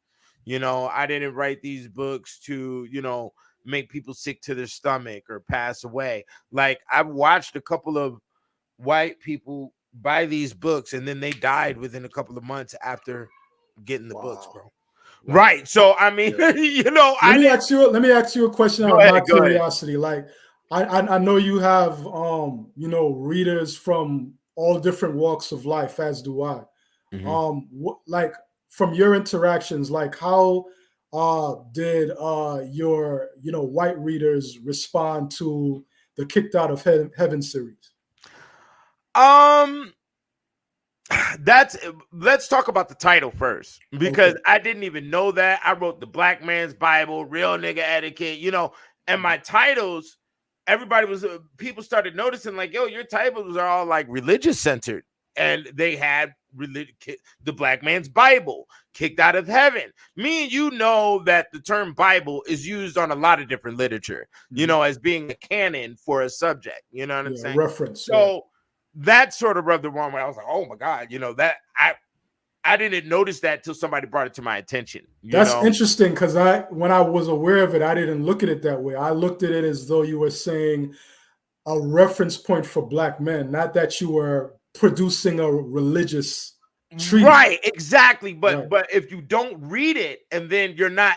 I didn't write these books to, make people sick to their stomach or pass away. Like, I've watched a couple of white people buy these books and then they died within a couple of months after getting the books, bro. Wow. Right. So I mean, let me ask you a question out of my curiosity. Like, I know you have readers from all different walks of life, as do I. Like, from your interactions, like how did your white readers respond to the Kicked Out of Heaven series? Let's talk about the title first, because I didn't even know that. I wrote The Black Man's Bible, Real Nigga Etiquette, and my titles, people started noticing, like, yo, your titles are all like religious centered. and they had the black man's Bible, Kicked Out of Heaven. Me and you know that the term Bible is used on a lot of different literature, you know, as being a canon for a subject. You know what I'm saying? Reference. So that sort of rubbed the wrong way. I was like, oh my God, you know, that I didn't notice that till somebody brought it to my attention. That's interesting, because when I was aware of it, I didn't look at it that way. I looked at it as though you were saying a reference point for black men, not that you were producing a religious treatment. Right, exactly. But if you don't read it, and then you're not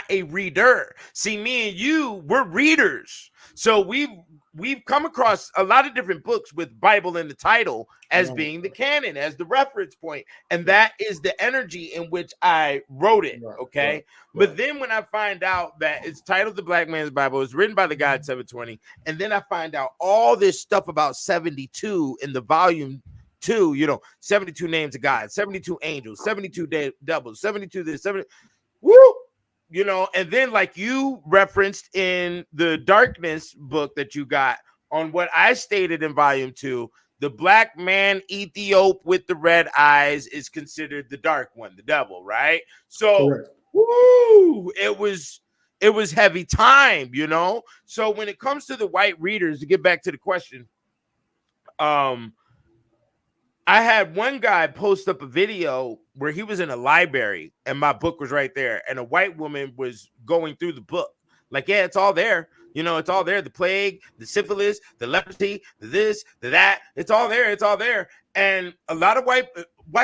a reader. See, me and you, we're readers. So we've come across a lot of different books with Bible in the title as being the canon, as the reference point. And that is the energy in which I wrote it. Okay. But then when I find out that it's titled The Black Man's Bible, it's written by the guy at 720. And then I find out all this stuff about 72 in the volume 2, you know, 72 names of God, 72 angels, 72 devils, 72 this, 70. Woo! You know, and then like you referenced in the Darkness book that you got on what I stated in volume 2, the black man Ethiop with the red eyes is considered the dark one, the devil, right? So, woo, it was heavy time, you know? So when it comes to the white readers, to get back to the question, I had one guy post up a video where he was in a library and my book was right there. And a white woman was going through the book. Like, yeah, it's all there. You know, it's all there. The plague, the syphilis, the leprosy, the this, the that. It's all there. It's all there. And a lot of white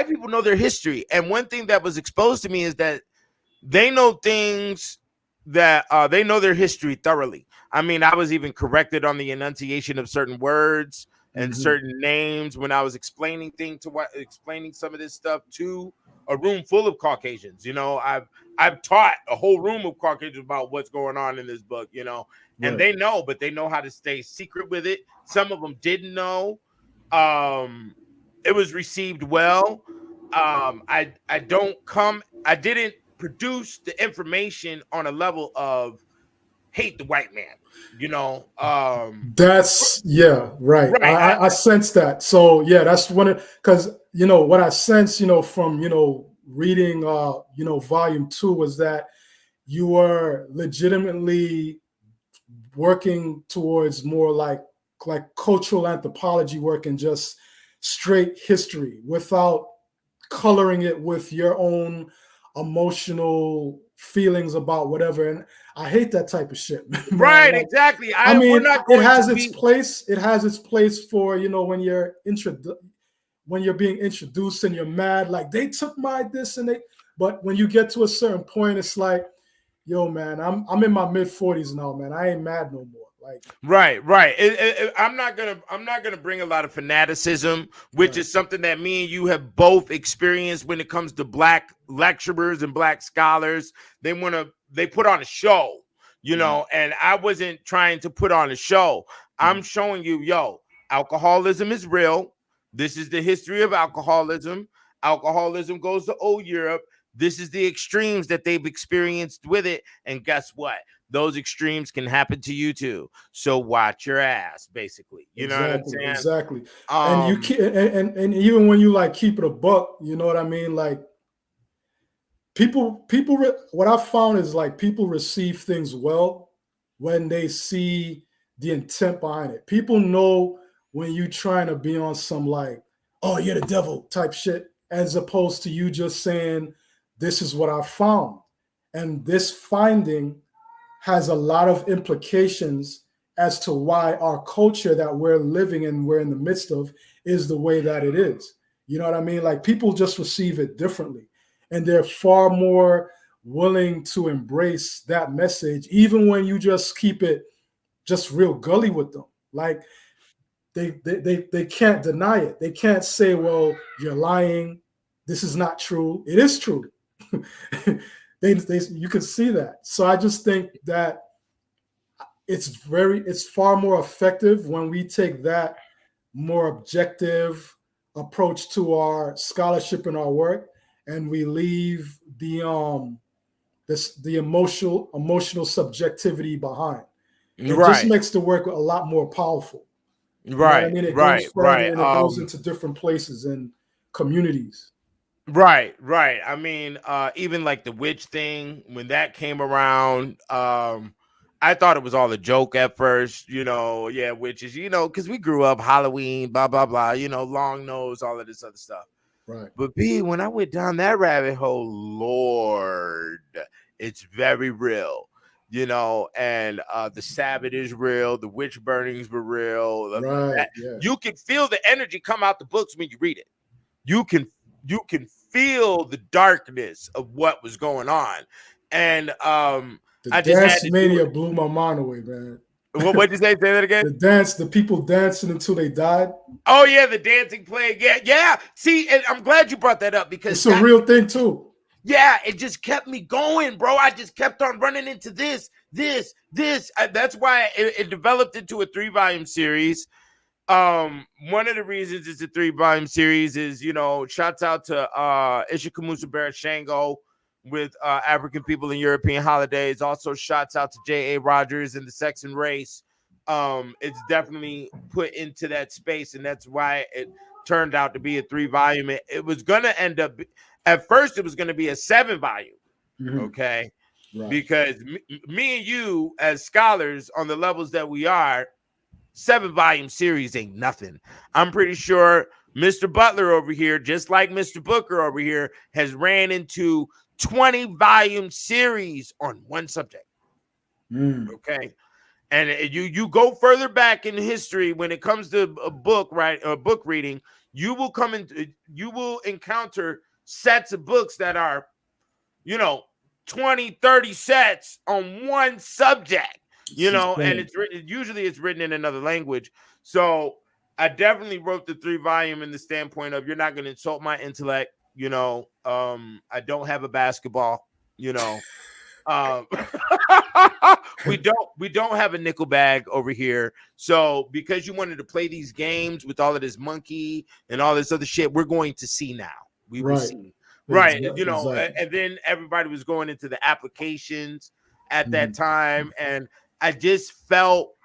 people know their history. And one thing that was exposed to me is that they know things that they know their history thoroughly. I mean, I was even corrected on the enunciation of certain words and certain names when I was explaining some of this stuff to a room full of Caucasians. You know, I've taught a whole room of Caucasians about what's going on in this book, you know, and they know, but they know how to stay secret with it. Some of them didn't know. It was received well. I didn't produce the information on a level of hate the white man, you know. That's right. I sense that. So yeah, that's because you know what I sense, you know, from reading volume 2 was that you were legitimately working towards more like cultural anthropology work and just straight history without coloring it with your own emotional feelings about whatever. And I hate that type of shit. Right, like, exactly. I mean, it has its place. It has its place for, when you're being introduced and you're mad, like they took my this and but when you get to a certain point, it's like, yo, man, I'm in my mid-40s now, man. I ain't mad no more. Like, right. I'm not gonna bring a lot of fanaticism, which is something that me and you have both experienced when it comes to black lecturers and black scholars. They put on a show, you know, and I wasn't trying to put on a show. I'm showing you, yo, alcoholism is real. This is the history of alcoholism. Alcoholism goes to old Europe. This is the extremes that they've experienced with it. And guess what? Those extremes can happen to you too. So watch your ass, basically. You know what I'm saying? Exactly. And you keep, and even when you like keep it a buck, you know what I mean? Like people, what I found is like people receive things well when they see the intent behind it. People know when you trying to be on some like, oh, you're the devil type shit, as opposed to you just saying, this is what I found. And this finding has a lot of implications as to why our culture that we're living in, we're in the midst of, is the way that it is. You know what I mean? Like people just receive it differently. And they're far more willing to embrace that message, even when you just keep it just real gully with them. Like they can't deny it. They can't say, well, you're lying. This is not true. It is true. You can see that. So I just think that it's far more effective when we take that more objective approach to our scholarship and our work, and we leave the emotional subjectivity behind. It just makes the work a lot more powerful. You know what I Right, mean? It goes right, further right. and it goes into different places and communities. Right, right. I mean, even like the witch thing, when that came around, I thought it was all a joke at first, yeah, witches, because we grew up Halloween, blah, blah, blah, long nose, all of this other stuff. Right. But B, when I went down that rabbit hole, Lord, it's very real. And the Sabbath is real, the witch burnings were real. Right. Yeah. You can feel the energy come out the books when you read it. You can feel the darkness of what was going on. And The I just had dance to mania blew my mind away, man. What'd you say? Say that again? The people dancing until they died. Oh yeah, the dancing plague. Yeah. See, and I'm glad you brought that up because It's a real thing too. Yeah, it just kept me going, bro. I just kept on running into this. That's why it developed into a 3-volume series. One of the reasons it's a 3-volume series is, shouts out to Ishikamusa Barrett Shango with African people and European holidays. Also shouts out to J.A. Rogers and the Sex and Race. It's definitely put into that space, and that's why it turned out to be a 3-volume. It was gonna end up, at first it was gonna be a 7-volume. Okay. Right. Because me and you as scholars on the levels that we are, 7-volume series ain't nothing. I'm pretty sure Mr. Butler over here, just like Mr. Booker over here, has ran into 20-volume series on one subject. Okay. And you go further back in history when it comes to a book, right? Or book reading, you will encounter sets of books that are, 20, 30 sets on one subject. And it's written in another language. So I definitely wrote the 3-volume in the standpoint of, you're not going to insult my intellect. I don't have a basketball, we don't have a nickel bag over here. So because you wanted to play these games with all of this monkey and all this other shit, we're going to see now. We will see. Right. Exactly. And then everybody was going into the applications at that time. And I just felt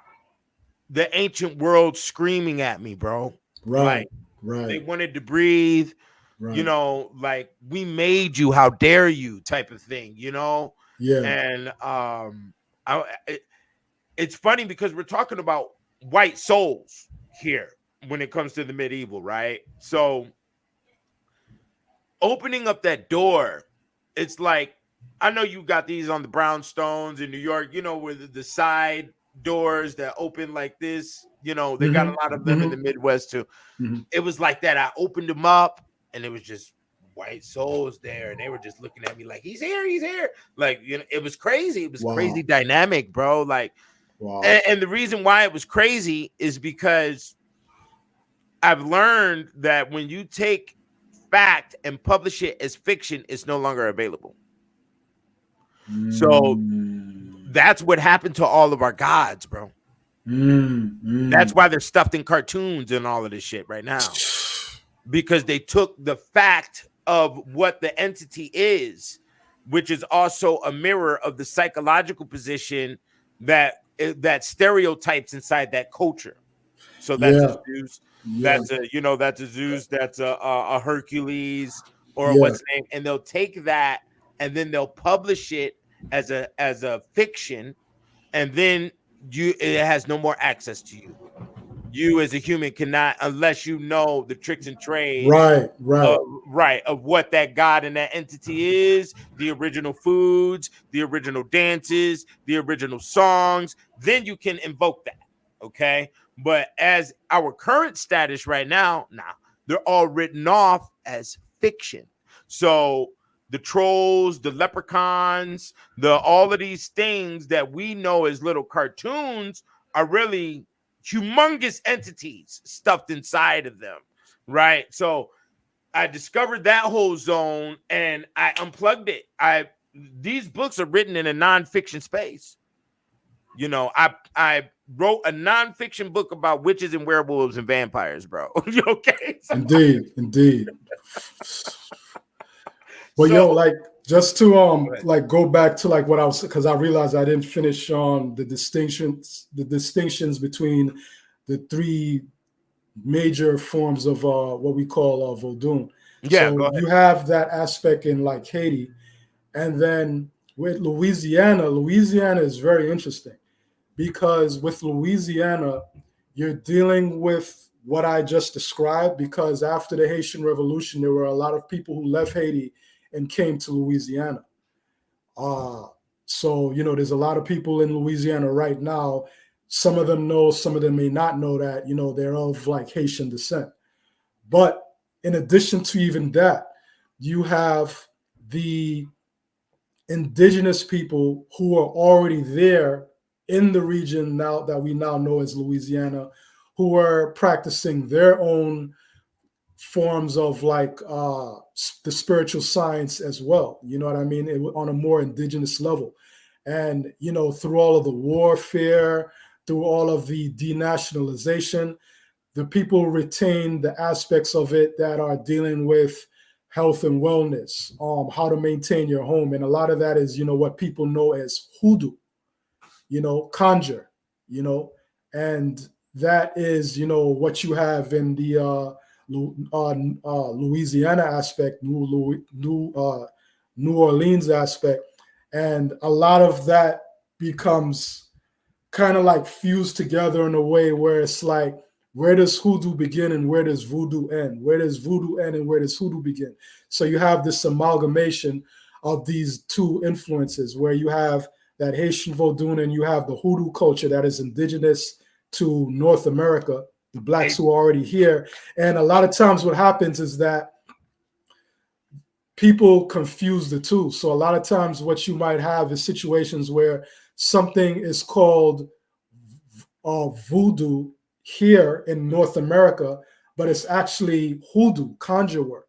the ancient world screaming at me, bro. Right. They wanted to breathe, like, we made you, how dare you type of thing, Yeah. And it's funny because we're talking about white souls here when it comes to the medieval, right? So opening up that door, it's like, I know you got these on the brownstones in New York, where the side doors that open like this, they got a lot of them in the Midwest too. It was like that. I opened them up and it was just white souls there, and they were just looking at me like, he's here. Like, it was crazy. It was crazy dynamic, bro. Like, and the reason why it was crazy is because I've learned that when you take fact and publish it as fiction, it's no longer available. So that's what happened to all of our gods, bro. That's why they're stuffed in cartoons and all of this shit right now, because they took the fact of what the entity is, which is also a mirror of the psychological position that stereotypes inside that culture. So that's a Zeus, that's a Zeus, that's a Hercules, or what's the name, and they'll take that and then they'll publish it as a fiction, and then it has no more access to you. You as a human cannot, unless you know the tricks and trades, of what that god and that entity is, the original foods, the original dances, the original songs, then you can invoke that. Okay. But as our current status right now, they're all written off as fiction. So the trolls, the leprechauns, all of these things that we know as little cartoons are really humongous entities stuffed inside of them, right? So I discovered that whole zone and I unplugged it. These books are written in a nonfiction space. I wrote a nonfiction book about witches and werewolves and vampires, bro. Okay? So, Indeed. But like, just to like go back to like what I was, because I realized I didn't finish on the distinctions between the three major forms of what we call Vodun. Yeah, So go ahead. you have that aspect in like Haiti, and then with Louisiana is very interesting because with Louisiana, you're dealing with what I just described. Because after the Haitian Revolution, there were a lot of people who left Haiti and came to Louisiana. So there's a lot of people in Louisiana right now. Some of them know, some of them may not know that they're of like Haitian descent. But in addition to even that, you have the indigenous people who are already there in the region now that we now know as Louisiana, who are practicing their own forms of like the spiritual science as well. You know what I mean? On a more indigenous level. And, through all of the warfare, through all of the denationalization, the people retain the aspects of it that are dealing with health and wellness, how to maintain your home. And a lot of that is, what people know as hoodoo, conjure, and that is, what you have in the Louisiana aspect, New Orleans aspect. And a lot of that becomes kind of like fused together in a way where it's like, where does hoodoo begin and where does voodoo end? Where does voodoo end and where does hoodoo begin? So you have this amalgamation of these two influences where you have that Haitian Vodun and you have the hoodoo culture that is indigenous to North America, the blacks who are already here. And a lot of times what happens is that people confuse the two. So a lot of times what you might have is situations where something is called voodoo here in North America, but it's actually hoodoo, conjure work,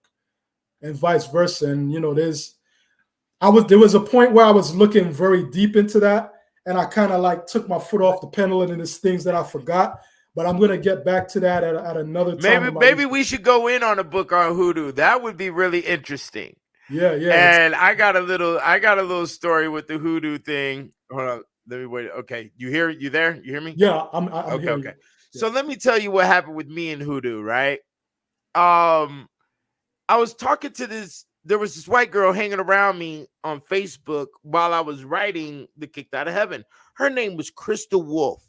and vice versa. And there was a point where I was looking very deep into that, and I kind of like took my foot off the pedal, and there's things that I forgot. But I'm gonna get back to that at another time. Maybe we should go in on a book on hoodoo. That would be really interesting. Yeah. And I got a little story with the hoodoo thing. Hold on, let me wait. Okay, you there? You hear me? Yeah, I'm okay. hearing Okay. you. So let me tell you what happened with me and hoodoo, right? I was talking to there was this white girl hanging around me on Facebook while I was writing The Kicked Out of Heaven. Her name was Crystal Wolf,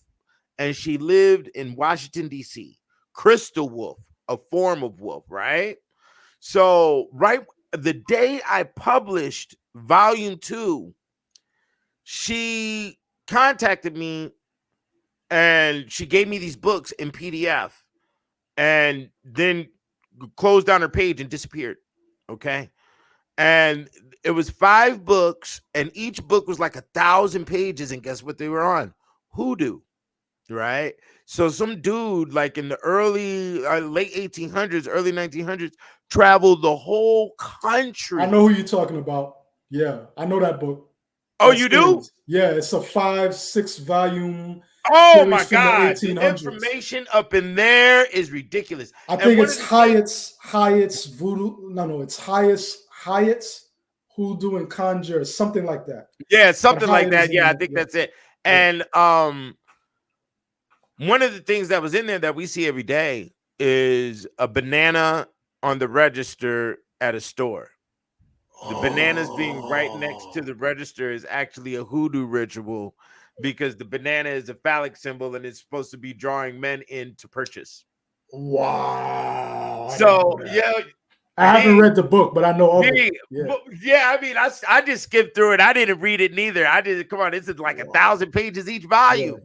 and she lived in Washington, D.C. Crystal Wolf, a form of wolf, right? So right the day I published volume 2, she contacted me and she gave me these books in PDF and then closed down her page and disappeared. Okay. And it was 5 books and each book was like 1,000 pages. And guess what they were on? Hoodoo. Right. So some dude like in the late 1800s, early 1900s traveled the whole country. I know who you're talking about. Yeah, I know that book. Oh, you do? Yeah, it's a 5-6 volume. Oh my God. The The information up in there is ridiculous. I think it's Hyatt's voodoo. No, it's Hyatt's hoodoo and conjure, something like that. Yeah, something like that. Yeah, I think that's it. And one of the things that was in there that we see every day is a banana on the register at a store. The bananas being right next to the register is actually a hoodoo ritual because the banana is a phallic symbol and it's supposed to be drawing men in to purchase. Wow. So, yeah. I haven't read the book, but I know of it. Yeah, I mean, I just skipped through it. I didn't read it neither. Come on, this is like 1,000 pages each volume.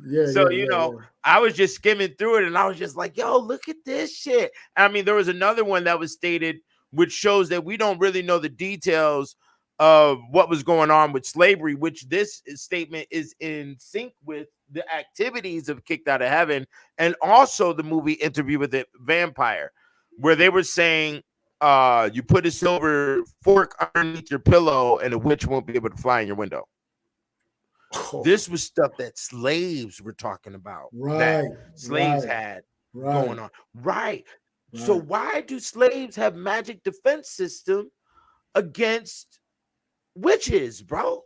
I was just skimming through it and I was just like, yo, look at this shit. I mean, there was another one that was stated, which shows that we don't really know the details of what was going on with slavery, which this statement is in sync with the activities of Kicked Out of Heaven and also the movie Interview with the Vampire, where they were saying, you put a silver fork underneath your pillow and a witch won't be able to fly in your window. This was stuff that slaves were talking about. That slaves had going on. Right. So why do slaves have magic defense system against witches, bro?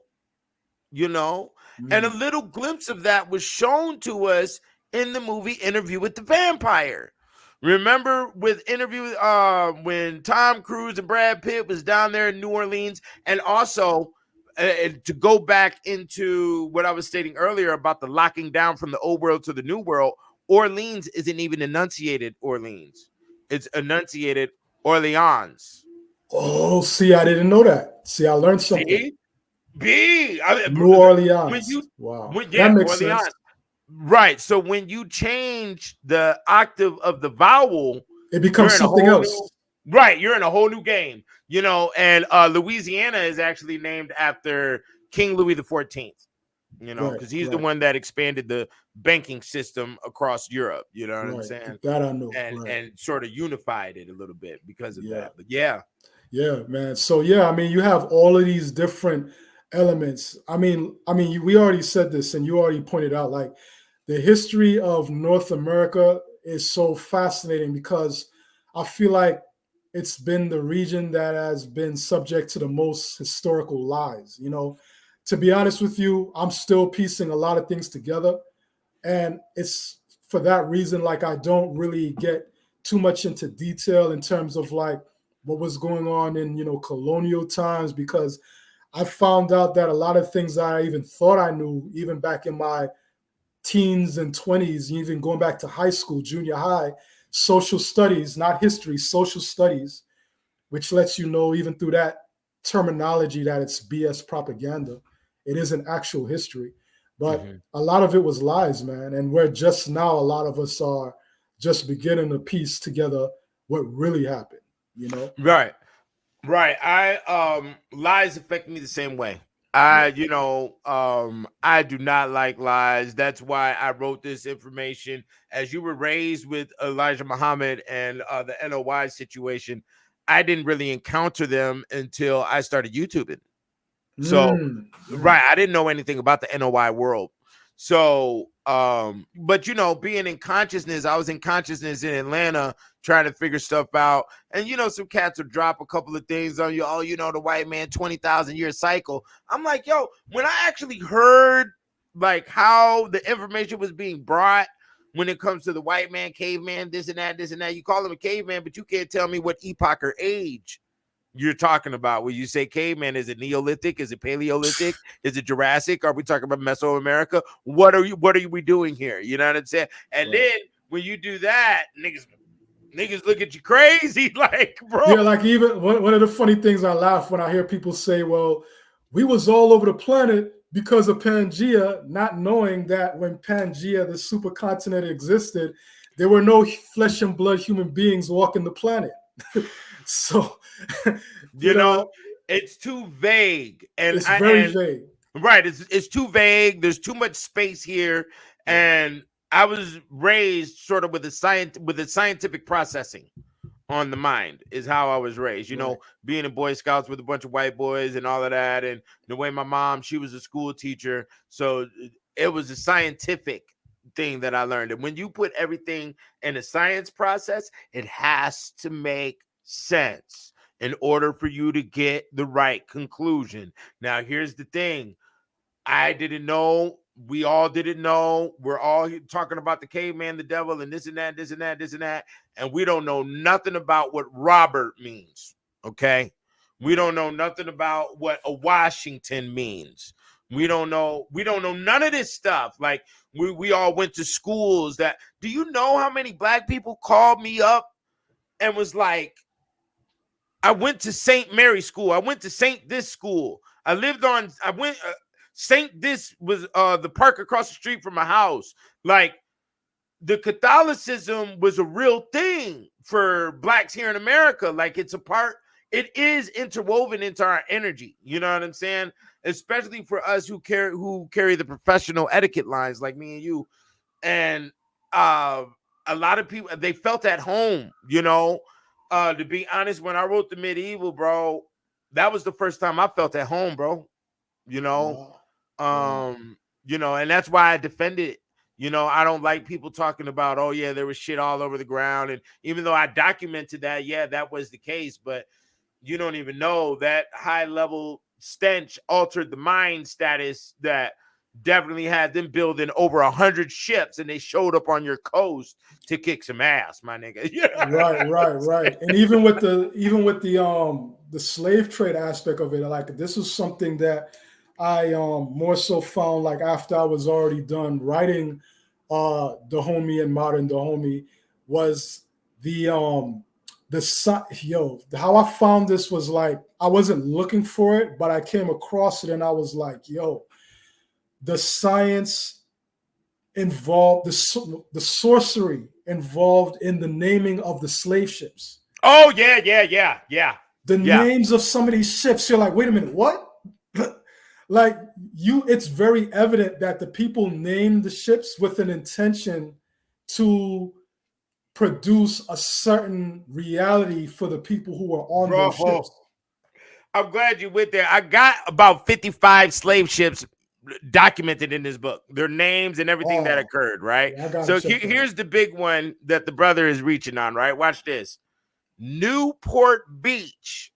And a little glimpse of that was shown to us in the movie Interview with the Vampire. Remember with Interview when Tom Cruise and Brad Pitt was down there in New Orleans, and also to go back into what I was stating earlier about the locking down from the old world to the new world, Orleans isn't even enunciated Orleans. It's enunciated Orleans. Oh, see, I didn't know that. See, I learned something. See? New Orleans. Wow. That makes Orleans. sense. Right. So when you change the octave of the vowel, it becomes something else. Right. You're in a whole new game, you know, and Louisiana is actually named after King Louis XIV, you know, because he's the one that expanded the banking system across Europe. You know what I'm saying? That I know. And sort of unified it a little bit because of that. But yeah, man. So I mean, you have all of these different elements. I mean, we already said this, and you already pointed out, like, the history of North America is so fascinating because I feel like it's been the region that has been subject to the most historical lies. You know, to be honest with you, I'm still piecing a lot of things together. And it's for that reason, like, I don't really get too much into detail in terms of like what was going on in, you know, colonial times, because I found out that a lot of things I even thought I knew, even back in my teens and 20s, even going back to high school, junior high, social studies, not history, social studies, which lets you know even through that terminology that it's BS propaganda. It isn't actual history. But a lot of it was lies, man. And we're just now, a lot of us are just beginning to piece together what really happened, you know? Right. Lies affect me the same way. You know, I do not like lies. That's why I wrote this information. As you were raised with Elijah Muhammad and the NOY situation, I didn't really encounter them until I started YouTubing. So, I didn't know anything about the NOI world. So, but you know, being in consciousness, I was in consciousness in Atlanta trying to figure stuff out. And, you know, some cats would drop a couple of things on you. Oh, you know, the white man, 20,000 year cycle. I'm like, yo, when I actually heard like how the information was being brought when it comes to the white man, caveman, this and that, you call him a caveman, but you can't tell me what epoch or age you're talking about. When you say caveman, is it Neolithic? Is it Paleolithic? Is it Jurassic? Are we talking about Mesoamerica? What are we doing here? You know what I'm saying? And then when you do that, niggas look at you crazy, like, bro. Yeah, like, even one of the funny things, I laugh when I hear people say, well, we was all over the planet because of Pangea, not knowing that when Pangea, the supercontinent, existed, there were no flesh and blood human beings walking the planet. So, you know, it's too vague, and it's very vague. Right, it's too vague. There's too much space here, and I was raised sort of with a scientific processing on the mind is how I was raised. You know, being in Boy Scouts with a bunch of white boys and all of that, and the way my mom, she was a school teacher, so it was a scientific thing that I learned. And when you put everything in a science process, it has to make sense in order for you to get the right conclusion. Now, here's the thing. I didn't know. We all didn't know. We're all talking about the caveman, the devil, and this and that, this and that, this and that. And we don't know nothing about what Robert means. Okay. We don't know nothing about what a Washington means. We don't know none of this stuff. Like, we all went to schools that, do you know how many black people called me up and was like, I went to St. Mary school. I went to St. this school. St. this was the park across the street from my house. Like, the Catholicism was a real thing for blacks here in America. Like, it is interwoven into our energy. You know what I'm saying? Especially for us who carry the professional etiquette lines like me and you. And a lot of people, they felt at home, you know. To be honest, when I wrote the medieval, bro, that was the first time I felt at home, bro. You know, you know, and that's why I defended it. You know, I don't like people talking about, oh yeah, there was shit all over the ground. And even though I documented that, yeah, that was the case, but you don't even know that high level stench altered the mind status that definitely had them building over 100 ships, and they showed up on your coast to kick some ass, my nigga. Right. And even with the slave trade aspect of it, like this is something that I more so found like after I was already done writing Dahomey and Modern Dahomey was how I found this was like I wasn't looking for it, but I came across it and I was like, yo, the science involved, the sorcery involved in the naming of the slave ships. Oh yeah. The names of some of these ships, you're like, wait a minute, what? Like it's very evident that the people named the ships with an intention to produce a certain reality for the people who are on those ships. I'm glad you went there. I got about 55 slave ships documented in this book, their names and everything that occurred, right? Yeah, so here's the big one that the brother is reaching on, right? Watch this. Newport Beach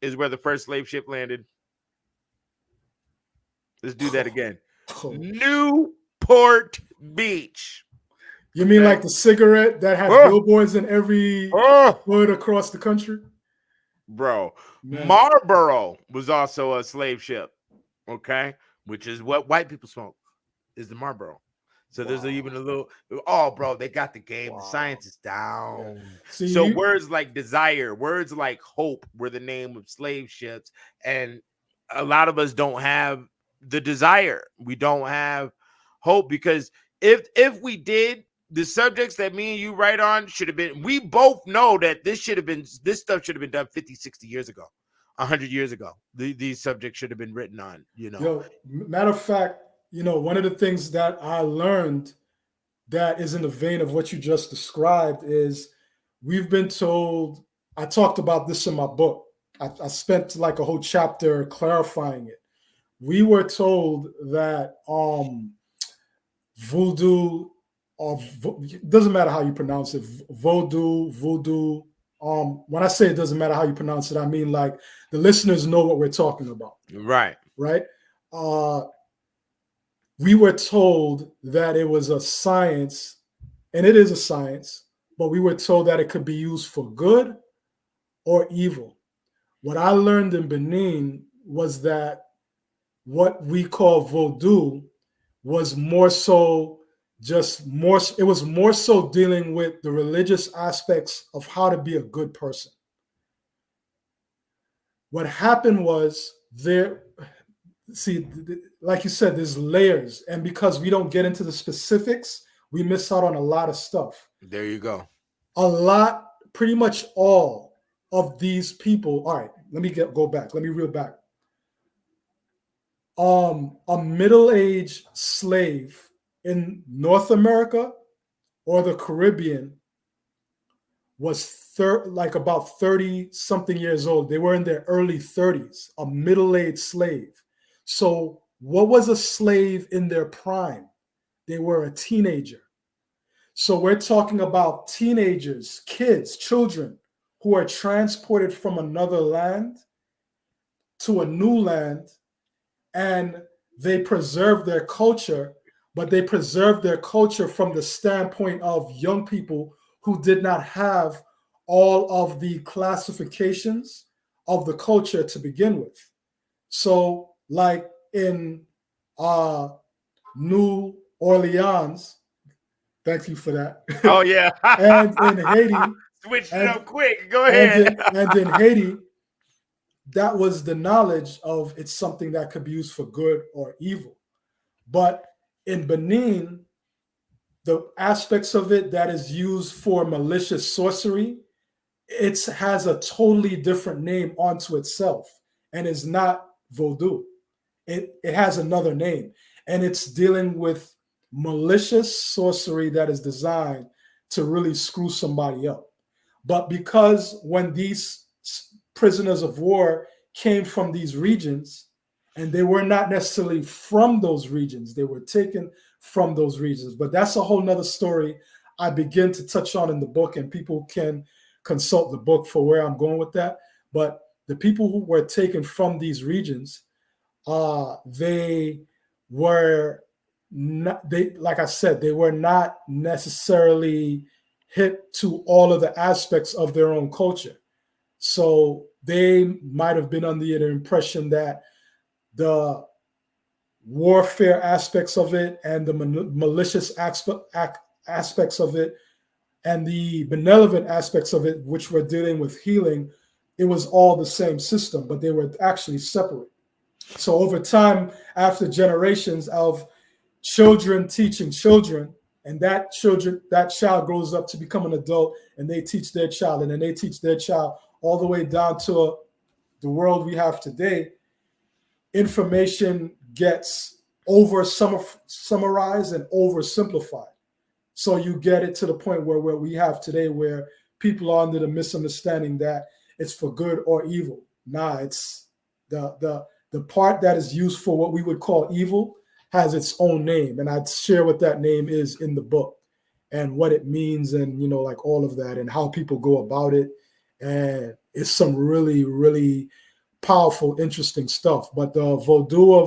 is where the first slave ship landed. Let's do that again. Newport Beach. You mean like the cigarette that had billboards in every hood across the country? Bro, man. Marlboro was also a slave ship, okay? Which is what white people smoke, is the Marlboro. So there's even a little, bro, they got the game. The science is down. Yeah. So words like desire, words like hope were the name of slave ships. And a lot of us don't have the desire. We don't have hope because if we did, the subjects that me and you write on should have been, we both know that this stuff should have been done 50, 60 years ago, 100 years ago. These subjects should have been written on, Yo, matter of fact, one of the things that I learned that is in the vein of what you just described is we've been told, I talked about this in my book. I spent like a whole chapter clarifying it. We were told that voodoo, it doesn't matter how you pronounce it, voodoo. When I say it doesn't matter how you pronounce it, I mean like the listeners know what we're talking about. Right. We were told that it was a science, and it is a science, but we were told that it could be used for good or evil. What I learned in Benin was that what we call voodoo was more so it was more so dealing with the religious aspects of how to be a good person. What happened was like you said, there's layers. And because we don't get into the specifics, we miss out on a lot of stuff. There you go. Pretty much all of these people. All right, let me go back. Let me reel back. A middle-aged slave in North America or the Caribbean was like about 30 something years old. They were in their early 30s, a middle-aged slave. So what was a slave in their prime? They were a teenager. So we're talking about teenagers, kids, children who are transported from another land to a new land, and they preserve their culture, but they preserve their culture from the standpoint of young people who did not have all of the classifications of the culture to begin with. So like in New Orleans, thank you for that. Oh, yeah. And in Haiti. Switch it up quick. Go ahead. And in Haiti, that was the knowledge of it's something that could be used for good or evil. But in Benin, the aspects of it that is used for malicious sorcery, it has a totally different name onto itself, and it's not voodoo. It has another name, and it's dealing with malicious sorcery that is designed to really screw somebody up. But because when these prisoners of war came from these regions, and they were not necessarily from those regions, they were taken from those regions. But that's a whole nother story I begin to touch on in the book, and people can consult the book for where I'm going with that. But the people who were taken from these regions, they were not, they, like I said, they were not necessarily hip to all of the aspects of their own culture. So they might have been under the impression that the warfare aspects of it and the malicious aspects of it and the benevolent aspects of it, which were dealing with healing, it was all the same system, but they were actually separate. So over time, after generations of children teaching children, and that child grows up to become an adult, and they teach their child, and then they teach their child, all the way down to the world we have today, information gets summarized and oversimplified. So you get it to the point where we have today, where people are under the misunderstanding that it's for good or evil. Nah, it's the part that is used for what we would call evil has its own name, and I'd share what that name is in the book and what it means, and like all of that, and how people go about it. And it's some really, really powerful, interesting stuff. But the Vodou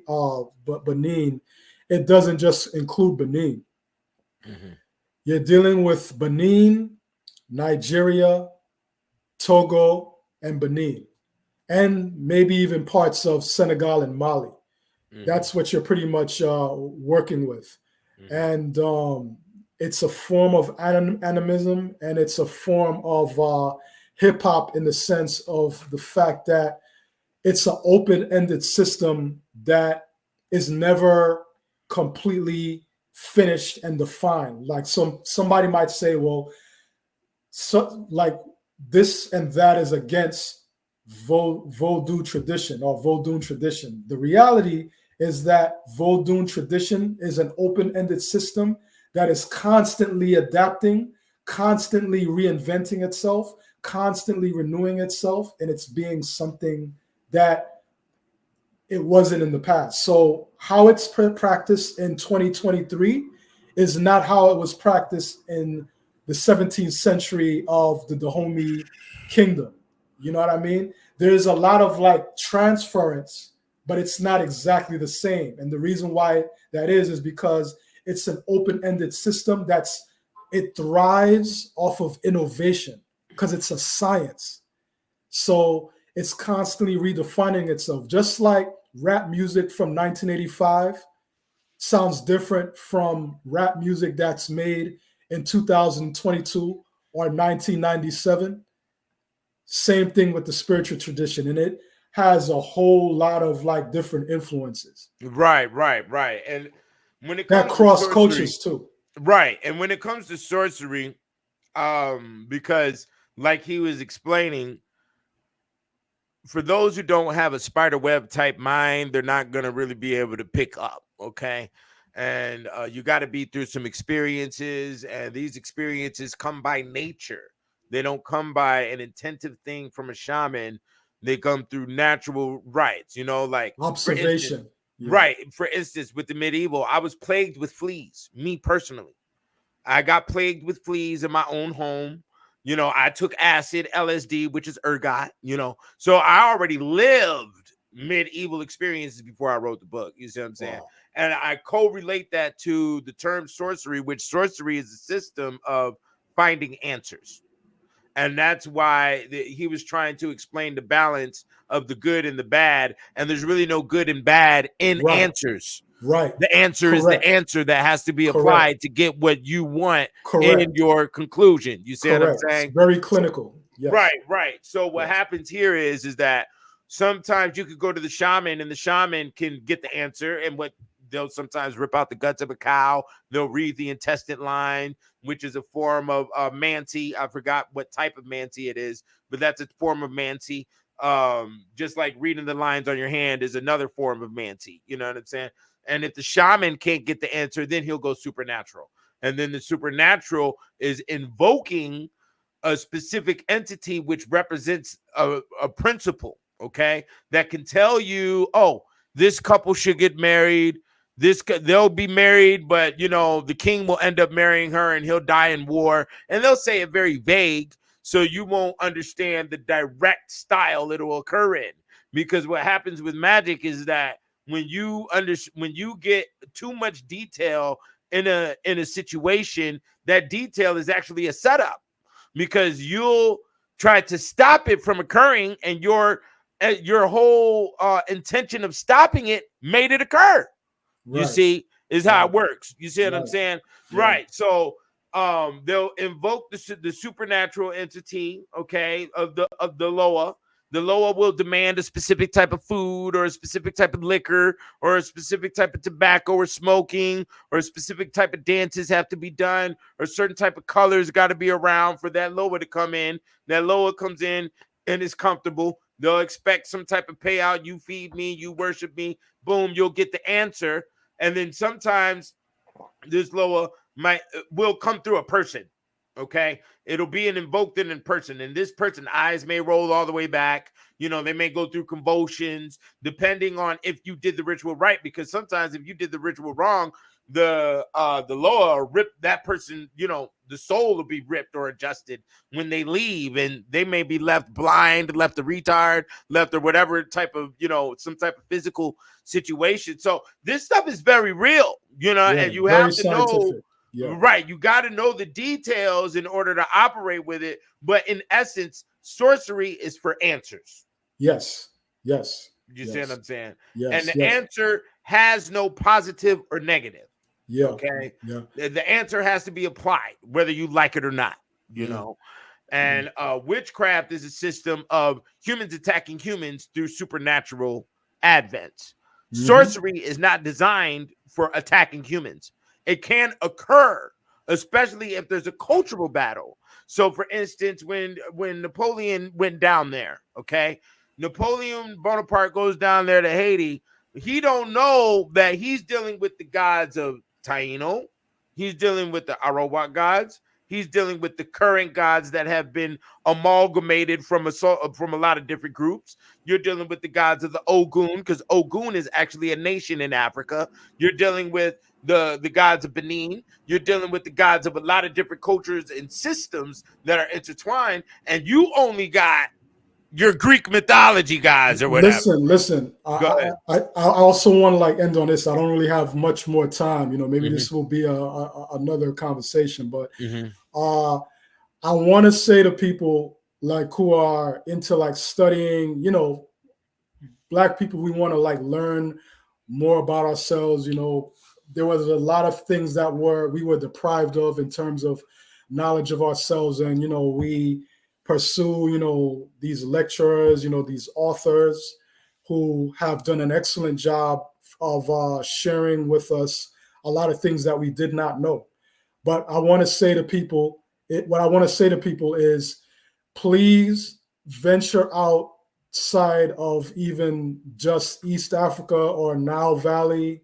of Benin, it doesn't just include Benin. Mm-hmm. You're dealing with Benin, Nigeria, Togo, and Benin, and maybe even parts of Senegal and Mali. Mm-hmm. That's what you're pretty much working with. Mm-hmm. And it's a form of animism, and it's a form of hip hop in the sense of the fact that it's an open-ended system that is never completely finished and defined. Like somebody might say, well, like this and that is against Vodou tradition or Vodun tradition. The reality is that Vodun tradition is an open-ended system that is constantly adapting, constantly reinventing itself, constantly renewing itself, and it's being something that it wasn't in the past. So how it's practiced in 2023 is not how it was practiced in the 17th century of the Dahomey kingdom. You know what I mean? There's a lot of like transference, but it's not exactly the same. And the reason why that is because it's an open-ended system it thrives off of innovation because it's a science. So it's constantly redefining itself. Just like rap music from 1985 sounds different from rap music that's made in 2022 or 1997. Same thing with the spiritual tradition, and it has a whole lot of like different influences. Right. And when it comes that cross cultures too. Right. And when it comes to sorcery, because like he was explaining, for those who don't have a spider web type mind, they're not going to really be able to pick up. Okay. And you got to be through some experiences, and these experiences come by nature. They don't come by an intensive thing from a shaman. They come through natural rites, like observation. Right. For instance, with the medieval, I was plagued with fleas, me personally. I got plagued with fleas in my own home. I took acid, LSD, which is ergot, So I already lived medieval experiences before I wrote the book. You see what I'm saying? Wow. And I correlate that to the term sorcery, which sorcery is a system of finding answers. And that's why he was trying to explain the balance of the good and the bad. And there's really no good and bad in answers. Right. The answer is the answer that has to be applied to get what you want in your conclusion. You see what I'm saying? It's very clinical. Yes. Right. So what happens here is that sometimes you could go to the shaman, and the shaman can get the answer, and they'll sometimes rip out the guts of a cow. They'll read the intestine line, which is a form of manti. I forgot what type of manti it is, but that's a form of manti. Just like reading the lines on your hand is another form of manti. You know what I'm saying? And if the shaman can't get the answer, then he'll go supernatural. And then the supernatural is invoking a specific entity which represents a principle, okay, that can tell you, oh, this couple should get married. They'll be married, but the king will end up marrying her and he'll die in war. And they'll say it very vague, so you won't understand the direct style it'll occur in. Because what happens with magic is that when you get too much detail in a situation, that detail is actually a setup, because you'll try to stop it from occurring, and your whole intention of stopping it made it occur. You see, is how it works. You see what I'm saying? Right. So they'll invoke the supernatural entity, okay, of the Loa. The Loa will demand a specific type of food, or a specific type of liquor, or a specific type of tobacco or smoking, or a specific type of dances have to be done, or certain type of colors got to be around for that Loa to come in. That Loa comes in and is comfortable. They'll expect some type of payout. You feed me, you worship me, boom, you'll get the answer. And then sometimes this Loa will come through a person. Okay, it'll be invoked in person, and this person eyes may roll all the way back. You know, they may go through convulsions, depending on if you did the ritual right. Because sometimes if you did the ritual wrong, the Loa rip that person. You know, the soul will be ripped or adjusted when they leave, and they may be left blind, left a retard, left or whatever type of, you know, some type of physical situation. So this stuff is very real, you know, and you have to know. Yeah. Right. You got to know the details in order to operate with it. But in essence, sorcery is for answers. Yes. You see what I'm saying? Yes. And the answer has no positive or negative. Yeah. Okay. Yeah. The answer has to be applied, whether you like it or not, you know. And witchcraft is a system of humans attacking humans through supernatural advents. Sorcery is not designed for attacking humans. It can occur, especially if there's a cultural battle. So, for instance, when Napoleon went down there, okay, Napoleon Bonaparte goes down there to Haiti. He don't know that he's dealing with the gods of Taino. He's dealing with the Arawak gods. He's dealing with the current gods that have been amalgamated from a lot of different groups. You're dealing with the gods of the Ogun, because Ogun is actually a nation in Africa. You're dealing with the gods of Benin. You're dealing with the gods of a lot of different cultures and systems that are intertwined. And you only got your Greek mythology guys or whatever. Listen. I also want to like end on this. I don't really have much more time. You know, maybe this will be another conversation, but I want to say to people like who are into like studying, you know, Black people, we want to like learn more about ourselves. You know, there was a lot of things that we were deprived of in terms of knowledge of ourselves, and you know, we pursue, you know, these lecturers, you know, these authors who have done an excellent job of sharing with us a lot of things that we did not know. But I want to say to people, what I want to say to people is, please venture outside of even just East Africa or Nile Valley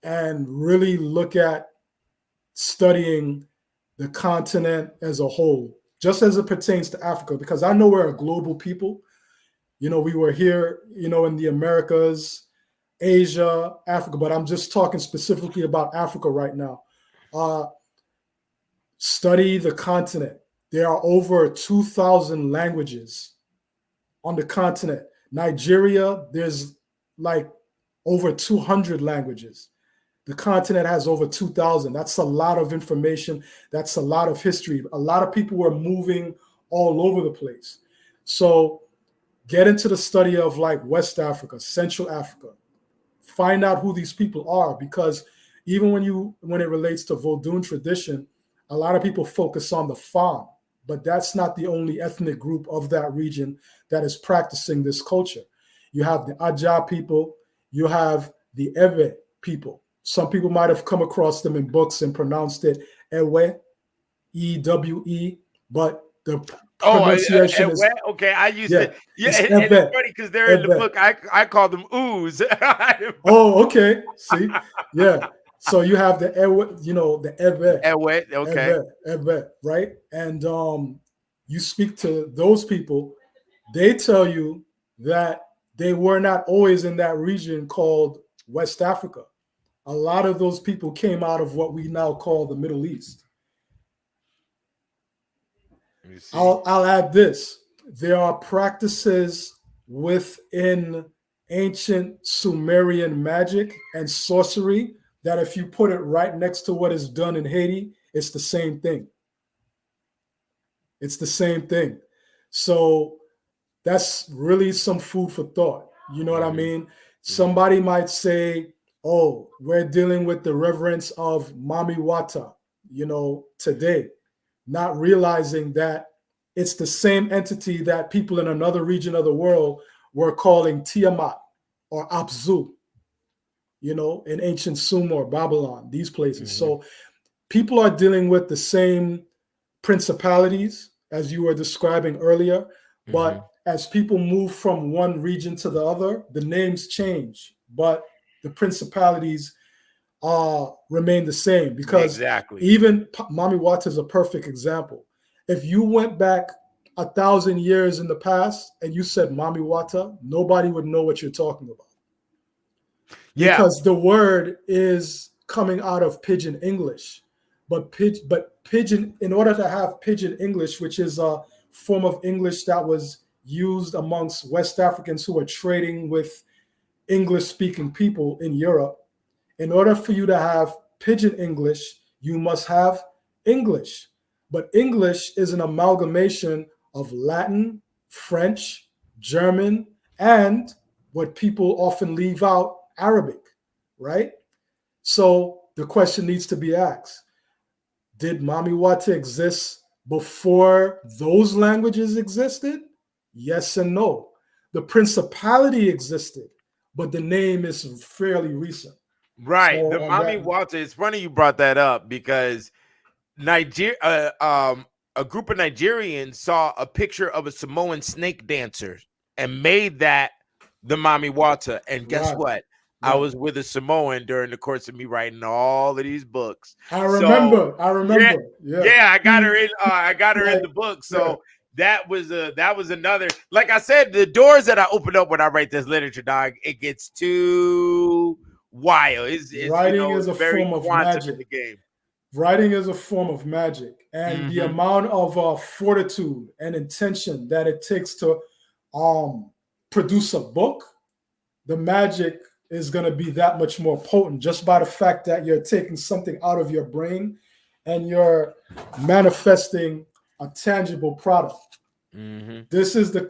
and really look at studying the continent as a whole, just as it pertains to Africa, because I know we're a global people. You know, we were here, you know, in the Americas, Asia, Africa, but I'm just talking specifically about Africa right now. Study the continent. There are over 2,000 languages on the continent. Nigeria, there's like over 200 languages. The continent has over 2,000. That's a lot of information. That's a lot of history. A lot of people were moving all over the place. So get into the study of like West Africa, Central Africa. Find out who these people are, because even when it relates to Vodun tradition, a lot of people focus on the Fon, but that's not the only ethnic group of that region that is practicing this culture. You have the Aja people, you have the Ewe people. Some people might have come across them in books and pronounced it Ewe, E-W-E, but the pronunciation is okay. I used to, and it's funny because they're in the book. I call them ooze. Oh, okay. See, yeah. So you have the Ewe, you know, the Ewe, okay, Ewe, right? And you speak to those people, they tell you that they were not always in that region called West Africa. A lot of those people came out of what we now call the Middle East. I'll add this. There are practices within ancient Sumerian magic and sorcery that if you put it right next to what is done in Haiti, it's the same thing. It's the same thing. So that's really some food for thought. You know what I mean? Somebody might say, oh, we're dealing with the reverence of Mami Wata, today, not realizing that it's the same entity that people in another region of the world were calling Tiamat or Apsu, in ancient Sumer, Babylon, these places. So people are dealing with the same principalities as you were describing earlier, but as people move from one region to the other, the names change, but the principalities remain the same, because even Mami Wata is a perfect example. If you went back 1,000 years in the past and you said Mami Wata, nobody would know what you're talking about. Yeah. Because the word is coming out of Pidgin English. But Pidgin, in order to have Pidgin English, which is a form of English that was used amongst West Africans who were trading with English-speaking people in Europe, in order for you to have Pidgin English, you must have English. But English is an amalgamation of Latin, French, German, and what people often leave out, Arabic, right? So the question needs to be asked, did Mami Wata exist before those languages existed? Yes and no. The principality existed, but the name is fairly recent. Right. So the Mami Wata, it's funny you brought that up, because a group of Nigerians saw a picture of a Samoan snake dancer and made that the Mami Wata. And guess what? I was with a Samoan during the course of me writing all of these books. I remember. Yeah, I got her in. I got her in the book. So that was another. Like I said, the doors that I opened up when I write this literature, dog, it gets too wild. Writing is a very form of quantum magic. In the game. Writing is a form of magic, and the amount of fortitude and intention that it takes to produce a book, the magic is going to be that much more potent just by the fact that you're taking something out of your brain and you're manifesting a tangible product. This is the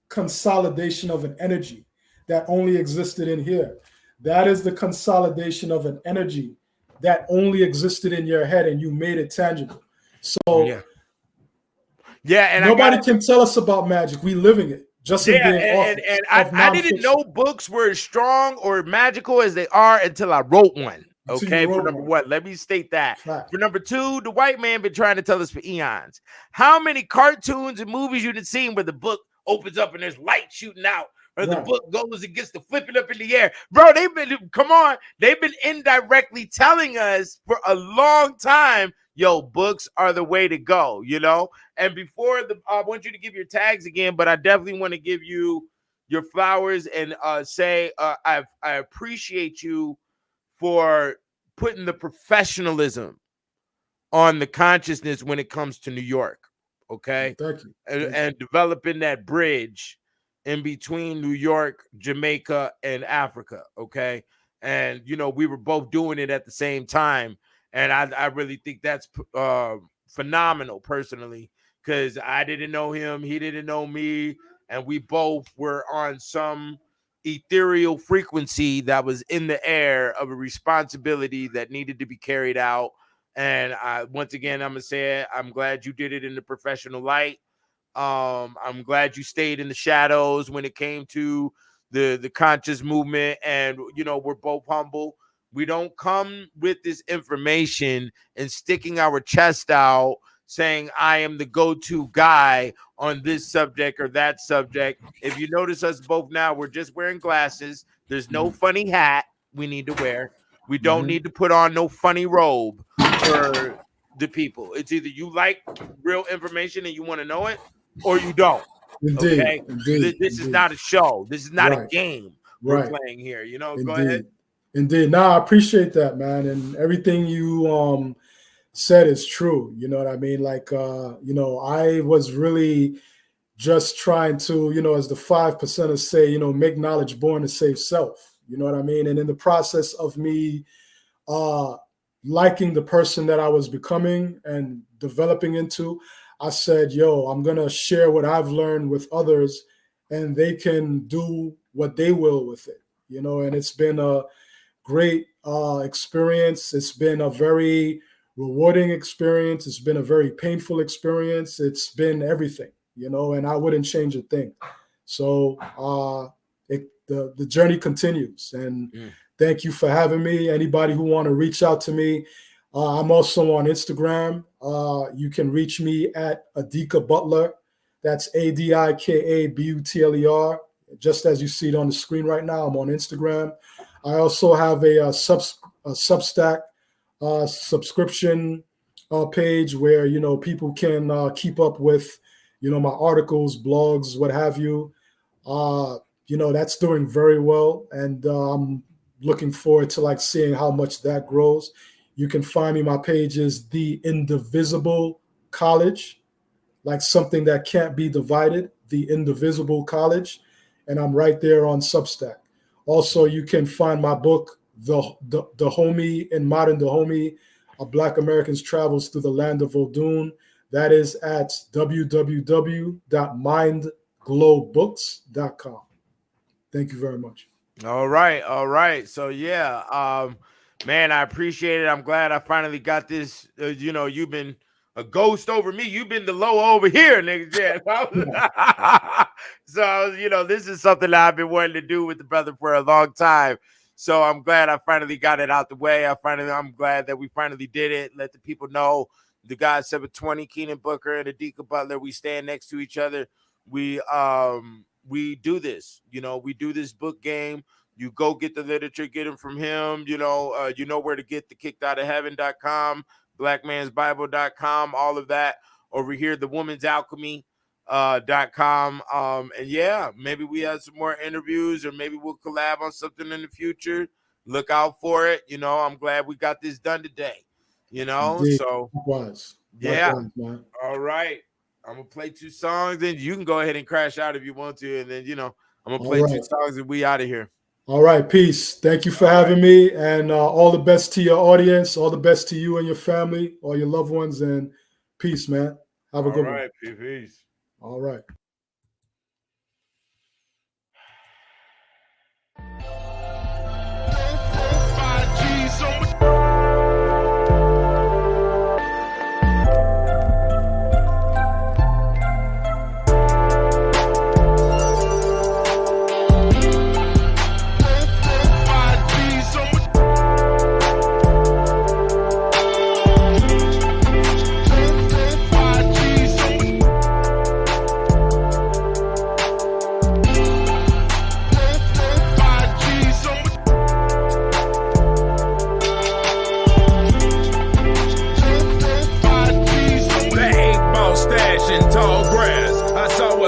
consolidation of an energy that only existed in here. That is the consolidation of an energy that only existed in your head, and you made it tangible. So and nobody can tell us about magic. We living it. Just in being and I didn't know books were as strong or magical as they are until I wrote one. Okay, for number one, let me state that. For number two, the white man been trying to tell us for eons. How many cartoons and movies you done seen where the book opens up and there's light shooting out, or the book goes and gets to flipping up in the air? Bro, they've been indirectly telling us for a long time, yo, books are the way to go, And before I want you to give your tags again, but I definitely want to give you your flowers and say I appreciate you for putting the professionalism on the consciousness when it comes to New York, okay? Thank you. And developing that bridge in between New York, Jamaica, and Africa, okay? And, we were both doing it at the same time. And I really think that's phenomenal, personally, because I didn't know him, he didn't know me, and we both were on some ethereal frequency that was in the air of a responsibility that needed to be carried out. And once again, I'm going to say it, I'm glad you did it in the professional light. I'm glad you stayed in the shadows when it came to the conscious movement. And, we're both humble. We don't come with this information and sticking our chest out saying I am the go-to guy on this subject or that subject. If you notice us both now, we're just wearing glasses. There's no funny hat we need to wear. We don't need to put on no funny robe for the people. It's either you like real information and you want to know it, or you don't. Indeed. Okay? This is not a show. This is not a game we're playing here. Go ahead. Indeed. No, I appreciate that, man. And everything you said is true. You know what I mean? Like, I was really just trying to, as the 5%ers say, make knowledge born to save self. You know what I mean? And in the process of me liking the person that I was becoming and developing into, I said, I'm going to share what I've learned with others, and they can do what they will with it, and it's been a great experience. It's been a very rewarding experience. It's been a very painful experience. It's been everything, and I wouldn't change a thing. So the journey continues, and thank you for having me. Anybody who want to reach out to me, I'm also on Instagram. You can reach me at Adika Butler. That's ADIKABUTLER. Just as you see it on the screen right now, I'm on Instagram. I also have a Substack subscription page where people can keep up with my articles, blogs, what have you. That's doing very well, and I'm looking forward to seeing how much that grows. You can find me. My page is The Indivisible College, like something that can't be divided. The Indivisible College, and I'm right there on Substack. Also, you can find my book, The Homie in Modern Dahomey, A Black American's Travels Through the Land of Odun. That is at www.mindglowbooks.com. Thank you very much. All right. So man, I appreciate it. I'm glad I finally got this. You've been a ghost over me. You've been the low over here, nigga. Yeah. So, this is something that I've been wanting to do with the brother for a long time. So I'm glad I finally got it out the way. I'm glad that we finally did it. Let the people know the guys 720, Keenan Booker and Adika Butler, we stand next to each other. We do this, we do this book game. You go get the literature, get them from him. You know where to get the kickedoutaheaven.com, blackmansbible.com, all of that over here, the woman's alchemy.com. And maybe we have some more interviews, or maybe we'll collab on something in the future. Look out for it. I'm glad we got this done today, Indeed. So Likewise, man. All right. I'm going to play 2 songs, then you can go ahead and crash out if you want to. And then, I'm going to play 2 songs and we out of here. All right. Peace. Thank you for having me. And all the best to your audience. All the best to you and your family, all your loved ones. And peace, man. Have a good one. All right. Peace. All right.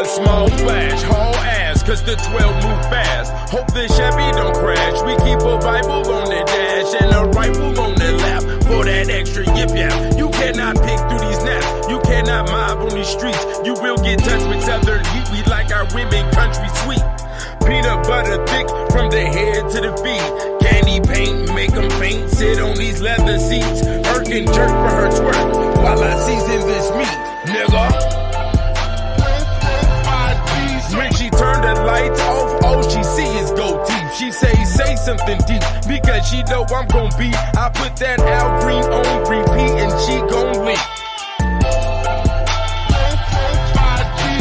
Small flash, haul ass, cause the 12 move fast. Hope the Chevy don't crash. We keep a Bible on the dash and a rifle on the lap for that extra yip yap. You cannot pick through these naps. You cannot mob on these streets. You will get touched with Southern heat. We like our women country sweet. Peanut butter thick from the head to the feet. Candy paint, make them faint. Sit on these leather seats. Irk and jerk for her twerk while I season this meat, nigga. When she turned the lights off, all she see is gold teeth. She say something deep, because she know I'm gon' be. I put that Al Green on repeat and she gon' leak.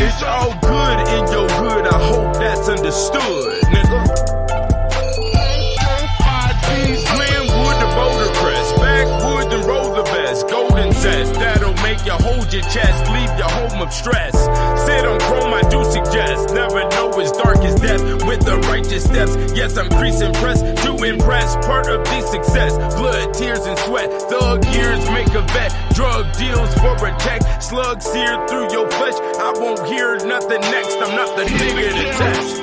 It's all good in your hood, I hope that's understood, nigga. Glenwood the boulder crest, backwood and roll the best. Golden zest, that'll make you hold your chest, leave your home of stress. Sit on chrome, I do suggest. Never know as dark as death with the righteous steps. Yes, I'm creasing press to impress. Part of the success, blood, tears, and sweat. Thug years make a vet. Drug deals for a check. Slugs seared through your flesh. I won't hear nothing next. I'm not the nigga to test.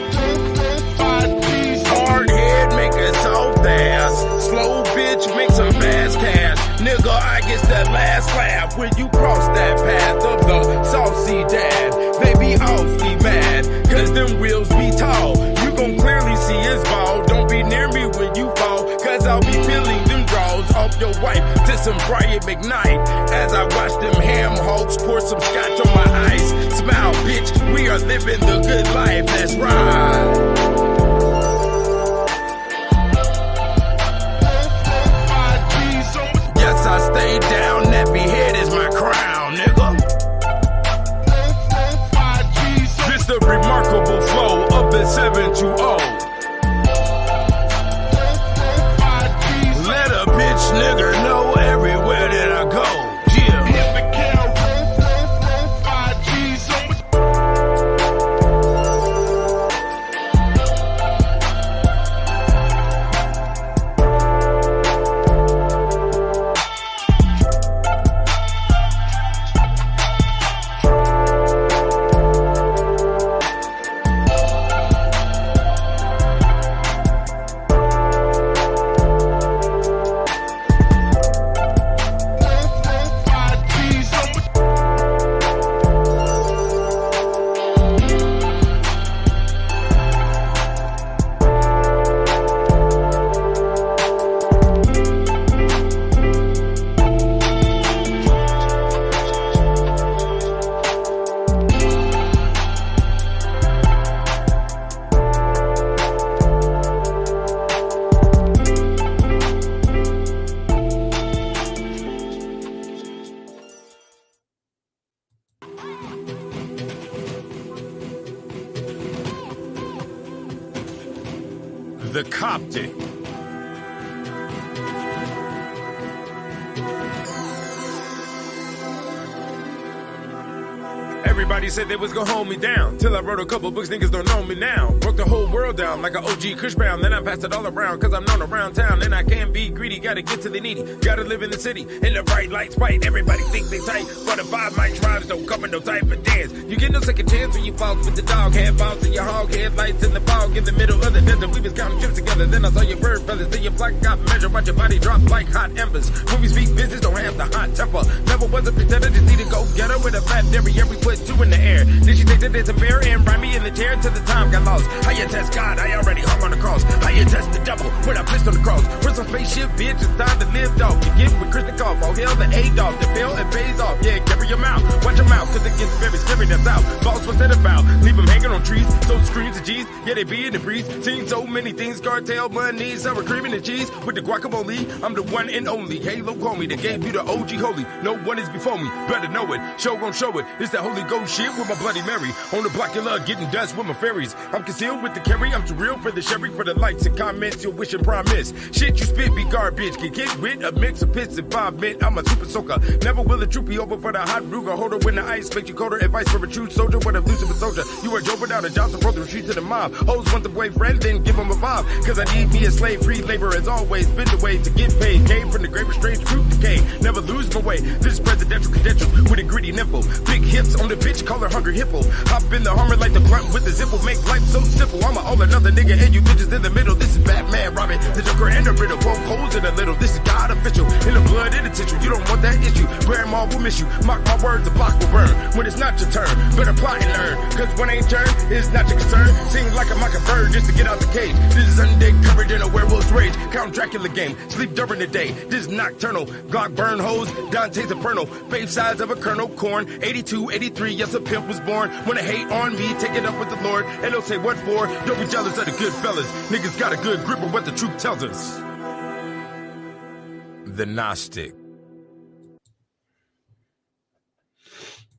Hard head make a soft ass. Slow bitch make some fast cash. Nigga, I guess that last laugh when you cross that path of the saucy dad. They be off off your wife to some Brian McKnight. As I watch them ham hawks pour some scotch on my ice. Smile, bitch, we are living the good life. That's right. Yes, I stay down. Nappy head is my crown, nigga. This the remarkable flow of the 720. Let a bitch nigga know everywhere that I go. Yeah. The Coptic. Everybody said they was gonna hold me down. Till I wrote a couple books, niggas don't know me now. Broke the whole world down like an OG Kush Brown. Then I passed it all around, cause I'm known around town. And I can't be greedy, gotta get to the needy. Gotta live in the city, in the bright lights fight. Everybody think they tight, but the 5 mic tribes don't come in no type of dance. You get no second chance when you fall with the dog head bounce in your hog headlights in the fog. In the middle of the desert, we was counting trips together. Then I saw your bird feathers, then your flock got measured. Watch your body drop like hot embers. When we speak business, don't have the hot temper. Never was a pretender, just need to go get her with a fat derriere. We put 2 in the air. Then she takes it as a bear and ride me in the chair till the time got lost. How you test God? I already hung on the cross. How you test the devil when I pissed on the cross? We're some spaceship, bitch. It's time to live, dog. You get with Chris the Cough. Oh, hell, the A-dog. The bill and pays off. Yeah, cover your mouth. Watch your mouth, cause it gets very scary. That's out. Boss, what's that about? Leave them hanging on trees. So screens of G's. Yeah, they be in the breeze. Seen so many things. Cartel, money, sour cream and cheese. With the guacamole, I'm the one and only. Halo, call me. They gave you the OG holy. No one is before me. Better know it. Show gon' show it. It's that Holy Ghost shit with my Bloody Mary. On the block, you love getting dust with my fairies. I'm concealed with the carry. I'm too real for the sherry. For the likes and comments, you'll wish and promise. Shit you spit be garbage. Can get with a mix of pits and 5 mint. I'm a super soaker. Never will a troop be over for the hot Ruger holder. When the ice makes you colder. Advice for a true soldier. What a loose of a soldier. You are Joe without a job. So the retreat to the mob. Hoes want the boyfriend, then give him a bob. Cause I need me a slave. Free labor as always. Been the way to get paid. Came from the grave of strange fruit decay. Never lose my way. This is presidential credentials with a gritty nipple. Big hips on the bitch. Call her hungry hippo. Hop in the Hummer like the blunt with the zipple. Make life so simple. I'm a all another nigga and you bitches in the middle. This is Batman, Robin, the Joker and the Riddle. Poke holes in a little. This is God official. In the blood in the tissue. You don't want that issue. Grandma will miss you. Mock my words, the block will burn. When it's not your turn, better plot and learn. Cause when ain't turn, it's not your concern. Sing like a mockingbird just to get out the cage. This is undead covered in a werewolf's rage. Count Dracula game. Sleep during the day. This is nocturnal. Glock burn hoes. Dante's Inferno. Faith size of a kernel corn. 82, 83. Yes, a pimp was born. When they hate on me, take it up with the Lord. And don't say what for. Don't be jealous of the good fellas. Niggas got a good grip of what the truth tells us. The Gnostic.